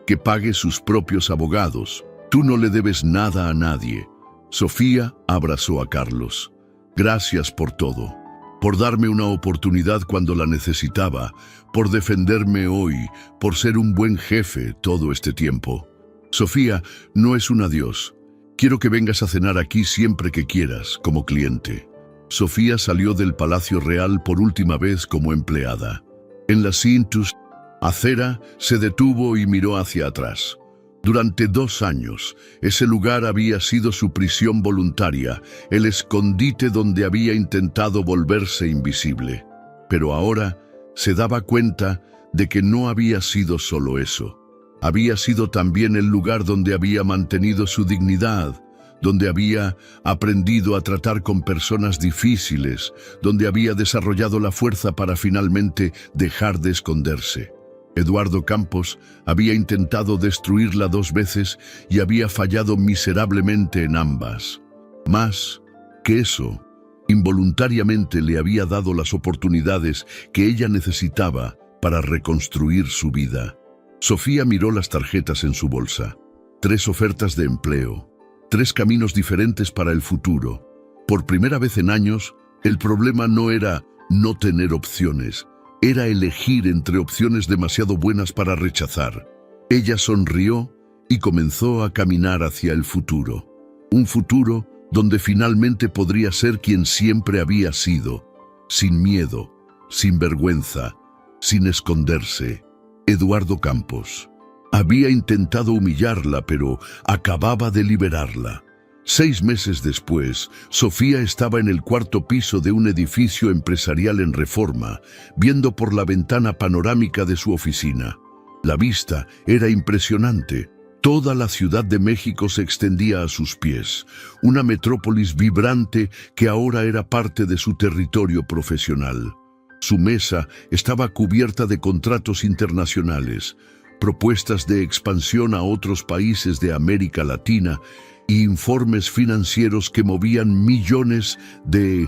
Que pague sus propios abogados. Tú no le debes nada a nadie. Sofía abrazó a Carlos. Gracias por todo. Por darme una oportunidad cuando la necesitaba, por defenderme hoy, por ser un buen jefe todo este tiempo. Sofía, no es un adiós. Quiero que vengas a cenar aquí siempre que quieras, como cliente. Sofía salió del Palacio Real por última vez como empleada. En la Cintus, acera, se detuvo y miró hacia atrás. Durante 2 años, ese lugar había sido su prisión voluntaria, el escondite donde había intentado volverse invisible. Pero ahora se daba cuenta de que no había sido solo eso. Había sido también el lugar donde había mantenido su dignidad, donde había aprendido a tratar con personas difíciles, donde había desarrollado la fuerza para finalmente dejar de esconderse. Eduardo Campos había intentado destruirla 2 veces y había fallado miserablemente en ambas. Más que eso, Involuntariamente le había dado las oportunidades que ella necesitaba para reconstruir su vida. Sofía miró las tarjetas en su bolsa. 3 ofertas de empleo, 3 caminos diferentes para el futuro. Por primera vez en años, el problema no era no tener opciones, era elegir entre opciones demasiado buenas para rechazar. Ella sonrió y comenzó a caminar hacia el futuro. Un futuro donde finalmente podría ser quien siempre había sido, sin miedo, sin vergüenza, sin esconderse. Eduardo Campos. Había intentado humillarla, pero acababa de liberarla. 6 meses después, Sofía estaba en el 4º piso de un edificio empresarial en Reforma, viendo por la ventana panorámica de su oficina. La vista era impresionante. Toda la Ciudad de México se extendía a sus pies, una metrópolis vibrante que ahora era parte de su territorio profesional. Su mesa estaba cubierta de contratos internacionales, propuestas de expansión a otros países de América Latina y informes financieros que movían millones de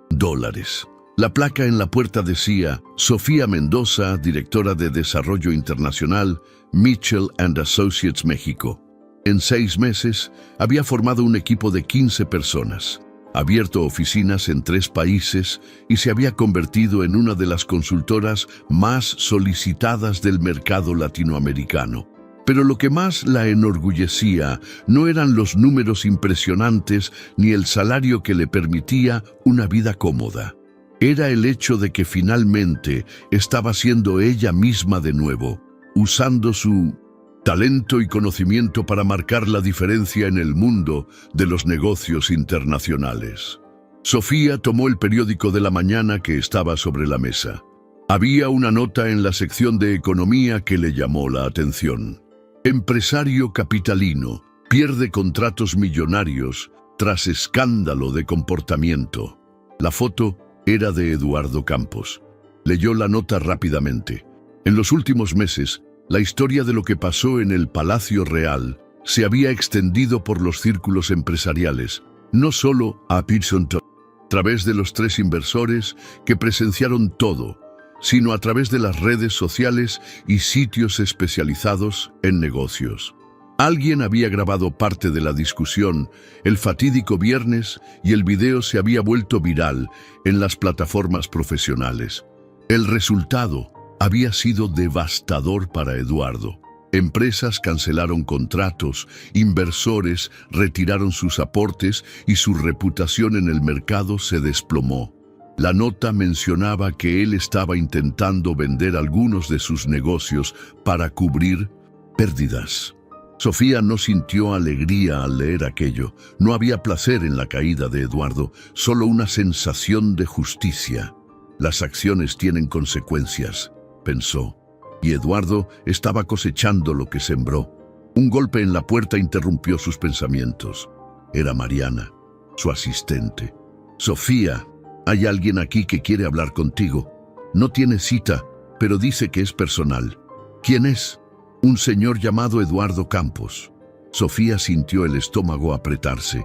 dólares. La placa en la puerta decía: Sofía Mendoza, directora de Desarrollo Internacional, Mitchell & Associates México. En 6 meses había formado un equipo de 15 personas, abierto oficinas en 3 países y se había convertido en una de las consultoras más solicitadas del mercado latinoamericano. Pero lo que más la enorgullecía no eran los números impresionantes ni el salario que le permitía una vida cómoda. Era el hecho de que finalmente estaba siendo ella misma de nuevo, usando su talento y conocimiento para marcar la diferencia en el mundo de los negocios internacionales. Sofía tomó el periódico de la mañana que estaba sobre la mesa. Había una nota en la sección de economía que le llamó la atención. Empresario capitalino pierde contratos millonarios tras escándalo de comportamiento. La foto era de Eduardo Campos. Leyó la nota rápidamente. En los últimos meses, la historia de lo que pasó en el Palacio Real se había extendido por los círculos empresariales, no solo a Pearson, a través de los 3 inversores que presenciaron todo, sino a través de las redes sociales y sitios especializados en negocios. Alguien había grabado parte de la discusión el fatídico viernes y el video se había vuelto viral en las plataformas profesionales. El resultado había sido devastador para Eduardo. Empresas cancelaron contratos, inversores retiraron sus aportes y su reputación en el mercado se desplomó. La nota mencionaba que él estaba intentando vender algunos de sus negocios para cubrir pérdidas. Sofía no sintió alegría al leer aquello. No había placer en la caída de Eduardo, solo una sensación de justicia. Las acciones tienen consecuencias, pensó, y Eduardo estaba cosechando lo que sembró. Un golpe en la puerta interrumpió sus pensamientos. Era Mariana, su asistente. Sofía, hay alguien aquí que quiere hablar contigo. No tiene cita, pero dice que es personal. ¿Quién es? Un señor llamado Eduardo Campos. Sofía sintió el estómago apretarse.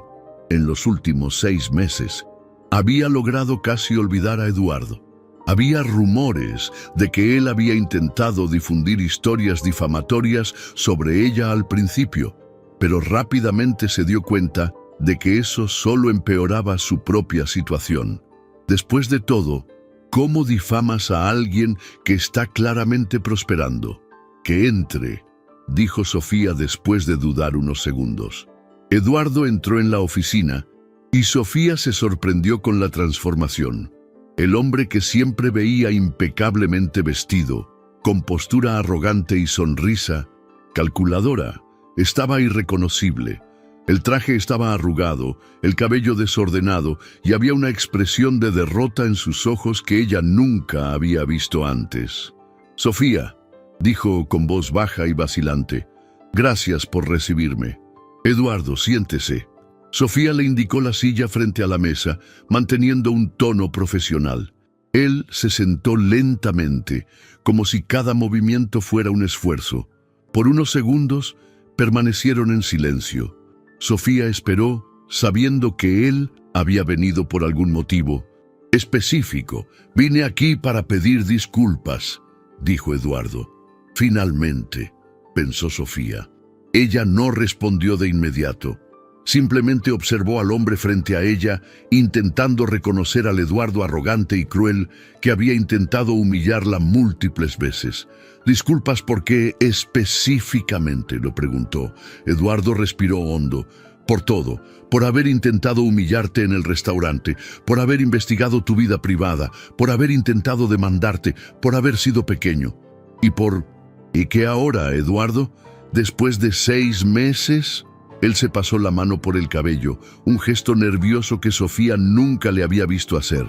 En los últimos 6 meses, había logrado casi olvidar a Eduardo. Había rumores de que él había intentado difundir historias difamatorias sobre ella al principio, pero rápidamente se dio cuenta de que eso solo empeoraba su propia situación. Después de todo, ¿cómo difamas a alguien que está claramente prosperando? Que entre, dijo Sofía después de dudar unos segundos. Eduardo entró en la oficina y Sofía se sorprendió con la transformación. El hombre que siempre veía impecablemente vestido, con postura arrogante y sonrisa calculadora, estaba irreconocible. El traje estaba arrugado, el cabello desordenado y había una expresión de derrota en sus ojos que ella nunca había visto antes. Sofía, dijo con voz baja y vacilante, gracias por recibirme. Eduardo, siéntese. Sofía le indicó la silla frente a la mesa, manteniendo un tono profesional. Él se sentó lentamente, como si cada movimiento fuera un esfuerzo. Por unos segundos, permanecieron en silencio. Sofía esperó, sabiendo que él Había venido por algún motivo específico. Vine aquí para pedir disculpas, dijo Eduardo. Finalmente, pensó Sofía. Ella no respondió de inmediato. Simplemente observó al hombre frente a ella, intentando reconocer al Eduardo arrogante y cruel que había intentado humillarla múltiples veces. «¿Disculpas por qué específicamente?», lo preguntó. Eduardo respiró hondo. «Por todo, por haber intentado humillarte en el restaurante, por haber investigado tu vida privada, por haber intentado demandarte, por haber sido pequeño. ¿Y qué ahora, Eduardo? Después de 6 meses...» Él se pasó la mano por el cabello, un gesto nervioso que Sofía nunca le había visto hacer.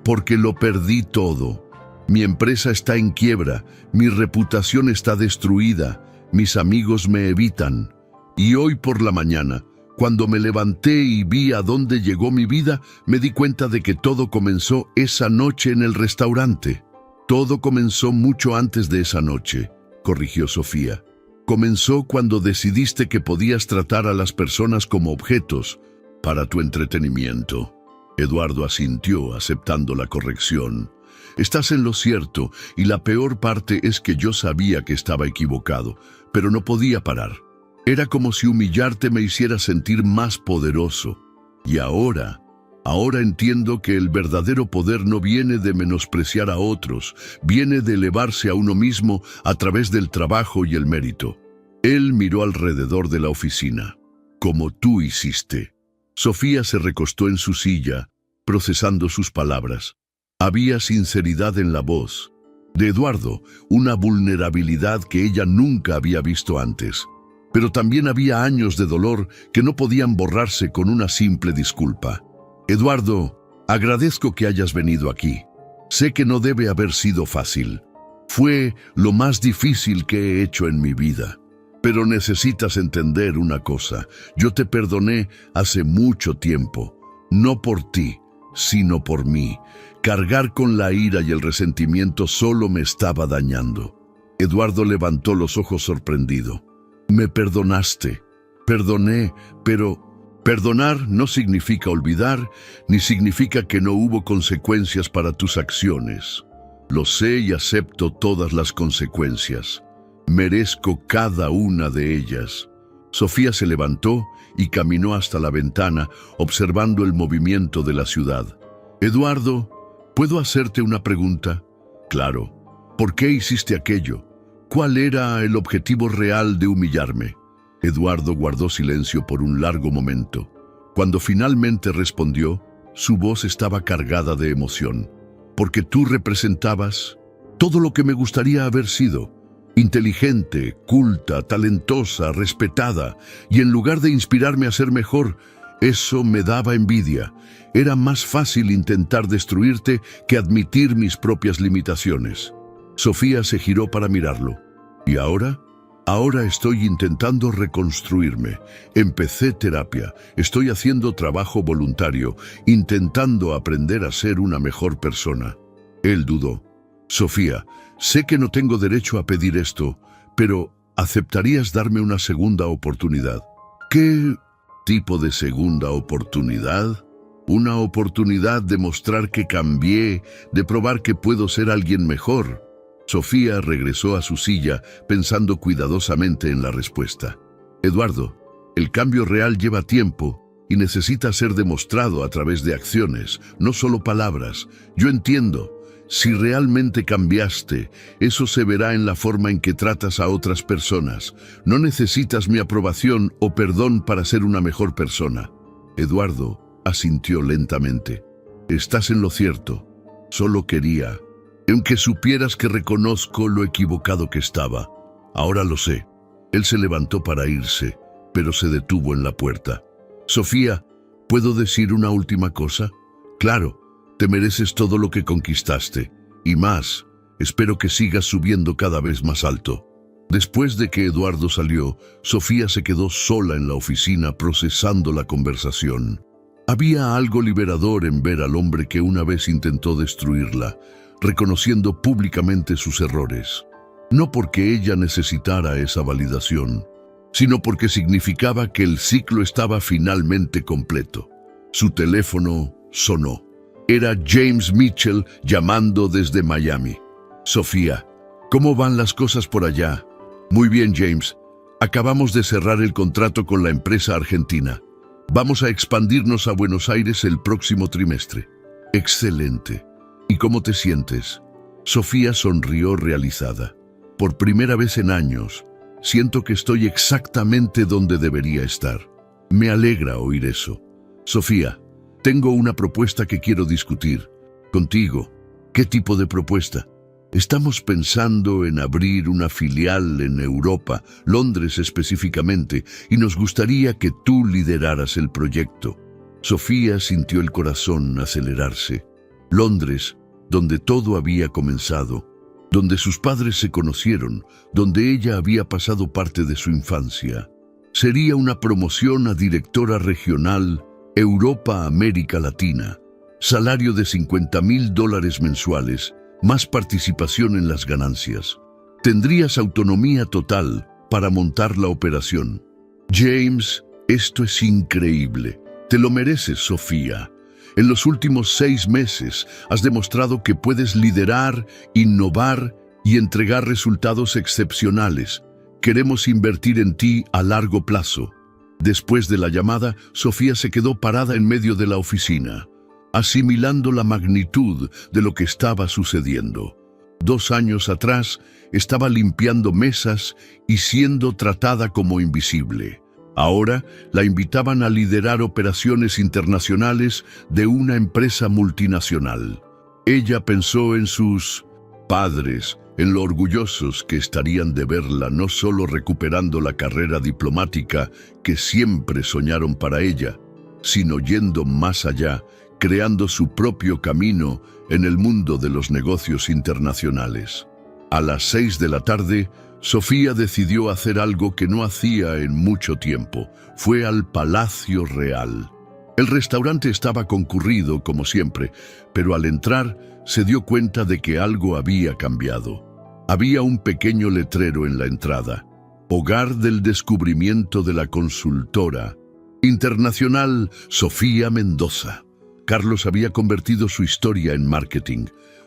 «Porque lo perdí todo. Mi empresa está en quiebra, mi reputación está destruida, mis amigos me evitan. Y hoy por la mañana, cuando me levanté y vi a dónde llegó mi vida, me di cuenta de que todo comenzó esa noche en el restaurante». «Todo comenzó mucho antes de esa noche», corrigió Sofía. «Comenzó cuando decidiste que podías tratar a las personas como objetos para tu entretenimiento». Eduardo asintió, aceptando la corrección. «Estás en lo cierto, y la peor parte es que yo sabía que estaba equivocado, pero no podía parar. Era como si humillarte me hiciera sentir más poderoso. Y ahora entiendo que el verdadero poder no viene de menospreciar a otros, viene de elevarse a uno mismo a través del trabajo y el mérito». Él miró alrededor de la oficina. «Como tú hiciste». Sofía se recostó en su silla, procesando sus palabras. Había sinceridad en la voz de Eduardo, una vulnerabilidad que ella nunca había visto antes. Pero también había años de dolor que no podían borrarse con una simple disculpa. «Eduardo, agradezco que hayas venido aquí. Sé que no debe haber sido fácil. Fue lo más difícil que he hecho en mi vida. Pero necesitas entender una cosa. Yo te perdoné hace mucho tiempo. No por ti, sino por mí. Cargar con la ira y el resentimiento solo me estaba dañando». Eduardo levantó los ojos sorprendido. «Me perdonaste». «Perdoné, pero perdonar no significa olvidar, ni significa que no hubo consecuencias para tus acciones. Lo sé y acepto todas las consecuencias. Merezco cada una de ellas». Sofía se levantó y caminó hasta la ventana, observando el movimiento de la ciudad. «Eduardo, ¿puedo hacerte una pregunta?» «Claro. ¿Por qué hiciste aquello? ¿Cuál era el objetivo real de humillarme?» Eduardo guardó silencio por un largo momento. Cuando finalmente respondió, su voz estaba cargada de emoción. «Porque tú representabas todo lo que me gustaría haber sido. Inteligente, culta, talentosa, respetada, y en lugar de inspirarme a ser mejor, eso me daba envidia. Era más fácil intentar destruirte que admitir mis propias limitaciones». Sofía se giró para mirarlo. «¿Y ahora?» «Ahora estoy intentando reconstruirme. Empecé terapia, estoy haciendo trabajo voluntario, intentando aprender a ser una mejor persona». Él dudó. «Sofía, sé que no tengo derecho a pedir esto, pero ¿aceptarías darme una segunda oportunidad?» «¿Qué tipo de segunda oportunidad?» «Una oportunidad de mostrar que cambié, de probar que puedo ser alguien mejor». Sofía regresó a su silla, pensando cuidadosamente en la respuesta. «Eduardo, el cambio real lleva tiempo y necesita ser demostrado a través de acciones, no solo palabras. Yo entiendo. Si realmente cambiaste, eso se verá en la forma en que tratas a otras personas. No necesitas mi aprobación o perdón para ser una mejor persona». Eduardo asintió lentamente. «Estás en lo cierto. Solo quería... aunque supieras que reconozco lo equivocado que estaba. Ahora lo sé». Él se levantó para irse, pero se detuvo en la puerta. «Sofía, ¿puedo decir una última cosa?» «Claro, te mereces todo lo que conquistaste, y más. Espero que sigas subiendo cada vez más alto». Después de que Eduardo salió, Sofía se quedó sola en la oficina procesando la conversación. Había algo liberador en ver al hombre que una vez intentó destruirla, reconociendo públicamente sus errores. No porque ella necesitara esa validación, sino porque significaba que el ciclo estaba finalmente completo. Su teléfono sonó. Era James Mitchell llamando desde Miami. Sofía, ¿cómo van las cosas por allá? Muy bien, James. Acabamos de cerrar el contrato con la empresa argentina. Vamos a expandirnos a Buenos Aires el próximo trimestre. Excelente. ¿Y cómo te sientes? Sofía sonrió realizada. Por primera vez en años, siento que estoy exactamente donde debería estar. Me alegra oír eso. Sofía, tengo una propuesta que quiero discutir contigo. ¿Qué tipo de propuesta? Estamos pensando en abrir una filial en Europa, Londres específicamente, y nos gustaría que tú lideraras el proyecto. Sofía sintió el corazón acelerarse. Londres, donde todo había comenzado, donde sus padres se conocieron, donde ella había pasado parte de su infancia. Sería una promoción a directora regional Europa-América Latina. Salario de $50,000 mensuales, más participación en las ganancias. Tendrías autonomía total para montar la operación. James, esto es increíble. Te lo mereces, Sofía. En los últimos 6 meses has demostrado que puedes liderar, innovar y entregar resultados excepcionales. Queremos invertir en ti a largo plazo. Después de la llamada, Sofía se quedó parada en medio de la oficina, asimilando la magnitud de lo que estaba sucediendo. 2 años atrás, estaba limpiando mesas y siendo tratada como invisible. Ahora, la invitaban a liderar operaciones internacionales de una empresa multinacional. Ella pensó en sus padres, en lo orgullosos que estarían de verla no solo recuperando la carrera diplomática que siempre soñaron para ella, sino yendo más allá, creando su propio camino en el mundo de los negocios internacionales. A las 6 de la tarde, Sofía decidió hacer algo que no hacía en mucho tiempo. Fue al Palacio Real. El restaurante estaba concurrido, como siempre, pero al entrar se dio cuenta de que algo había cambiado. Había un pequeño letrero en la entrada: Hogar del descubrimiento de la consultora internacional Sofía Mendoza. Carlos había convertido su historia en marketing.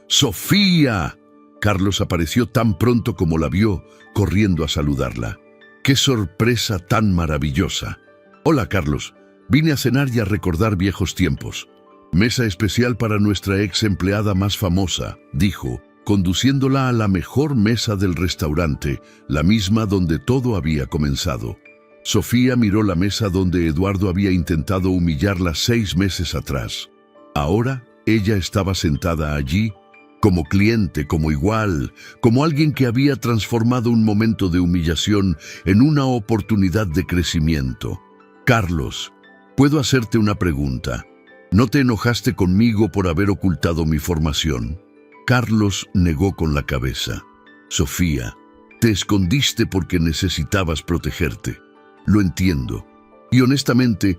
¡Sofía! Carlos apareció tan pronto como la vio, corriendo a saludarla. ¡Qué sorpresa tan maravillosa! Hola, Carlos. Vine a cenar y a recordar viejos tiempos. Mesa especial para nuestra ex empleada más famosa, dijo, conduciéndola a la mejor mesa del restaurante, la misma donde todo había comenzado. Sofía miró la mesa donde Eduardo había intentado humillarla 6 meses atrás. Ahora ella estaba sentada allí, como cliente, como igual, como alguien que había transformado un momento de humillación en una oportunidad de crecimiento. Carlos, ¿puedo hacerte una pregunta? ¿No te enojaste conmigo por haber ocultado mi formación? Carlos negó con la cabeza. Sofía, te escondiste porque necesitabas protegerte. Lo entiendo. Y honestamente,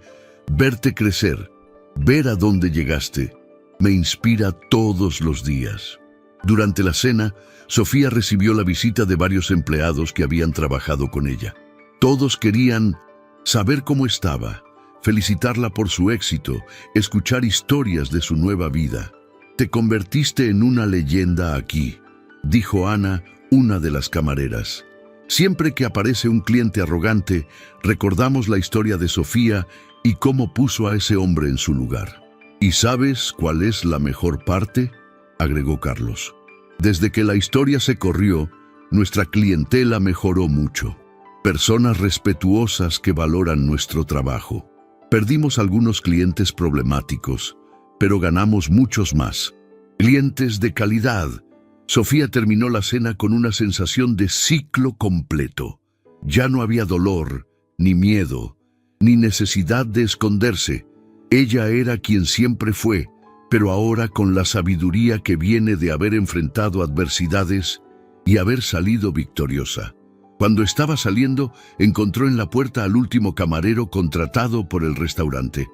verte crecer, ver a dónde llegaste, me inspira todos los días. Durante la cena, Sofía recibió la visita de varios empleados que habían trabajado con ella. Todos querían saber cómo estaba, felicitarla por su éxito, escuchar historias de su nueva vida. Te convertiste en una leyenda aquí, dijo Ana, una de las camareras. Siempre que aparece un cliente arrogante, recordamos la historia de Sofía y cómo puso a ese hombre en su lugar. ¿Y sabes cuál es la mejor parte?, agregó Carlos. Desde que la historia se corrió, nuestra clientela mejoró mucho. Personas respetuosas que valoran nuestro trabajo. Perdimos algunos clientes problemáticos, pero ganamos muchos más. Clientes de calidad. Sofía terminó la cena con una sensación de ciclo completo. Ya no había dolor, ni miedo, ni necesidad de esconderse. Ella era quien siempre fue, pero ahora con la sabiduría que viene de haber enfrentado adversidades y haber salido victoriosa. Cuando estaba saliendo, encontró en la puerta al último camarero contratado por el restaurante.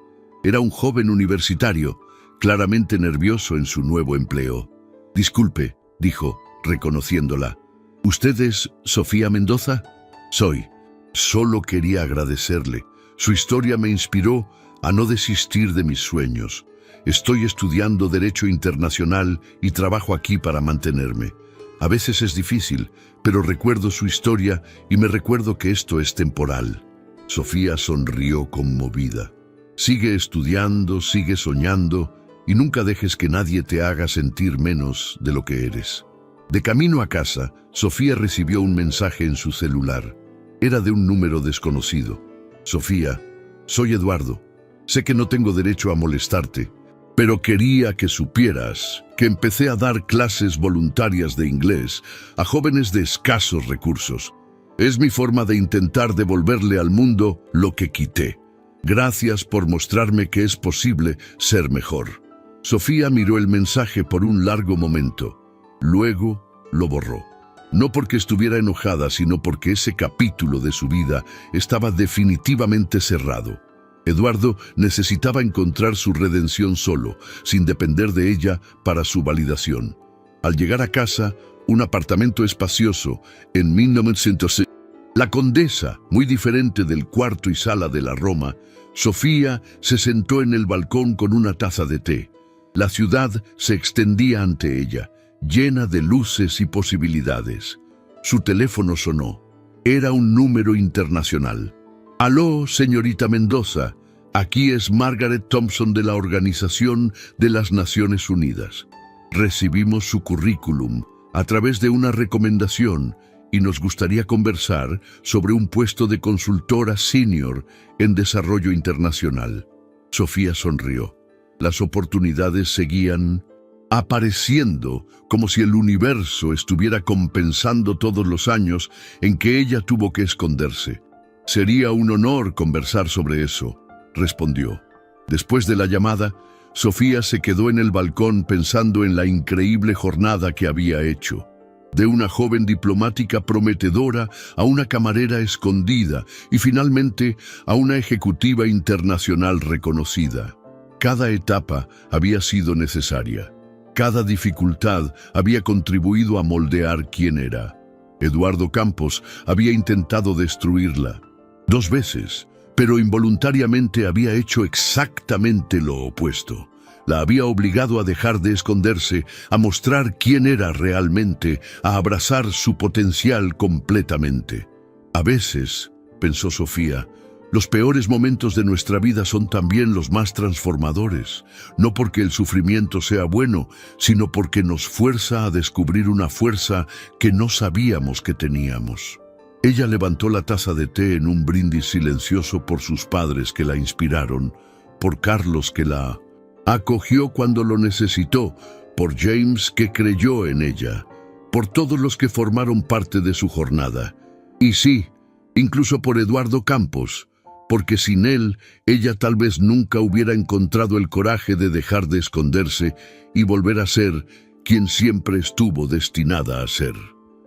Era un joven universitario, claramente nervioso en su nuevo empleo. «Disculpe», dijo, reconociéndola. «¿Usted es Sofía Mendoza?» «Soy. Solo quería agradecerle. Su historia me inspiró a no desistir de mis sueños. Estoy estudiando Derecho Internacional y trabajo aquí para mantenerme. A veces es difícil, pero recuerdo su historia y me recuerdo que esto es temporal. Sofía sonrió conmovida. Sigue estudiando, sigue soñando y nunca dejes que nadie te haga sentir menos de lo que eres. De camino a casa, Sofía recibió un mensaje en su celular. Era de un número desconocido. Sofía, soy Eduardo. Sé que no tengo derecho a molestarte, pero quería que supieras que empecé a dar clases voluntarias de inglés a jóvenes de escasos recursos. Es mi forma de intentar devolverle al mundo lo que quité. Gracias por mostrarme que es posible ser mejor. Sofía miró el mensaje por un largo momento. Luego lo borró. No porque estuviera enojada, sino porque ese capítulo de su vida estaba definitivamente cerrado. Eduardo necesitaba encontrar su redención solo, sin depender de ella para su validación. Al llegar a casa, un apartamento espacioso, en 1906, la Condesa, muy diferente del cuarto y sala de la Roma, Sofía se sentó en el balcón con una taza de té. La ciudad se extendía ante ella, llena de luces y posibilidades. Su teléfono sonó. Era un número internacional. «Aló, señorita Mendoza. Aquí es Margaret Thompson de la Organización de las Naciones Unidas. Recibimos su currículum a través de una recomendación y nos gustaría conversar sobre un puesto de consultora senior en desarrollo internacional». Sofía sonrió. Las oportunidades seguían apareciendo como si el universo estuviera compensando todos los años en que ella tuvo que esconderse. «Sería un honor conversar sobre eso», respondió. Después de la llamada, Sofía se quedó en el balcón pensando en la increíble jornada que había hecho. De una joven diplomática prometedora a una camarera escondida y finalmente a una ejecutiva internacional reconocida. Cada etapa había sido necesaria. Cada dificultad había contribuido a moldear quién era. Eduardo Campos había intentado destruirla 2 veces, pero involuntariamente había hecho exactamente lo opuesto. La había obligado a dejar de esconderse, a mostrar quién era realmente, a abrazar su potencial completamente. A veces, pensó Sofía, los peores momentos de nuestra vida son también los más transformadores, no porque el sufrimiento sea bueno, sino porque nos fuerza a descubrir una fuerza que no sabíamos que teníamos. Ella levantó la taza de té en un brindis silencioso por sus padres que la inspiraron, por Carlos que la acogió cuando lo necesitó, por James que creyó en ella, por todos los que formaron parte de su jornada. Y sí, incluso por Eduardo Campos, porque sin él, ella tal vez nunca hubiera encontrado el coraje de dejar de esconderse y volver a ser quien siempre estuvo destinada a ser.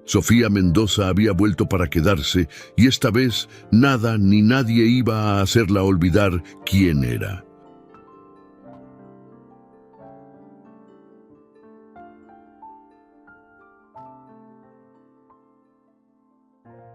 Sofía Mendoza había vuelto para quedarse y esta vez nada ni nadie iba a hacerla olvidar quién era.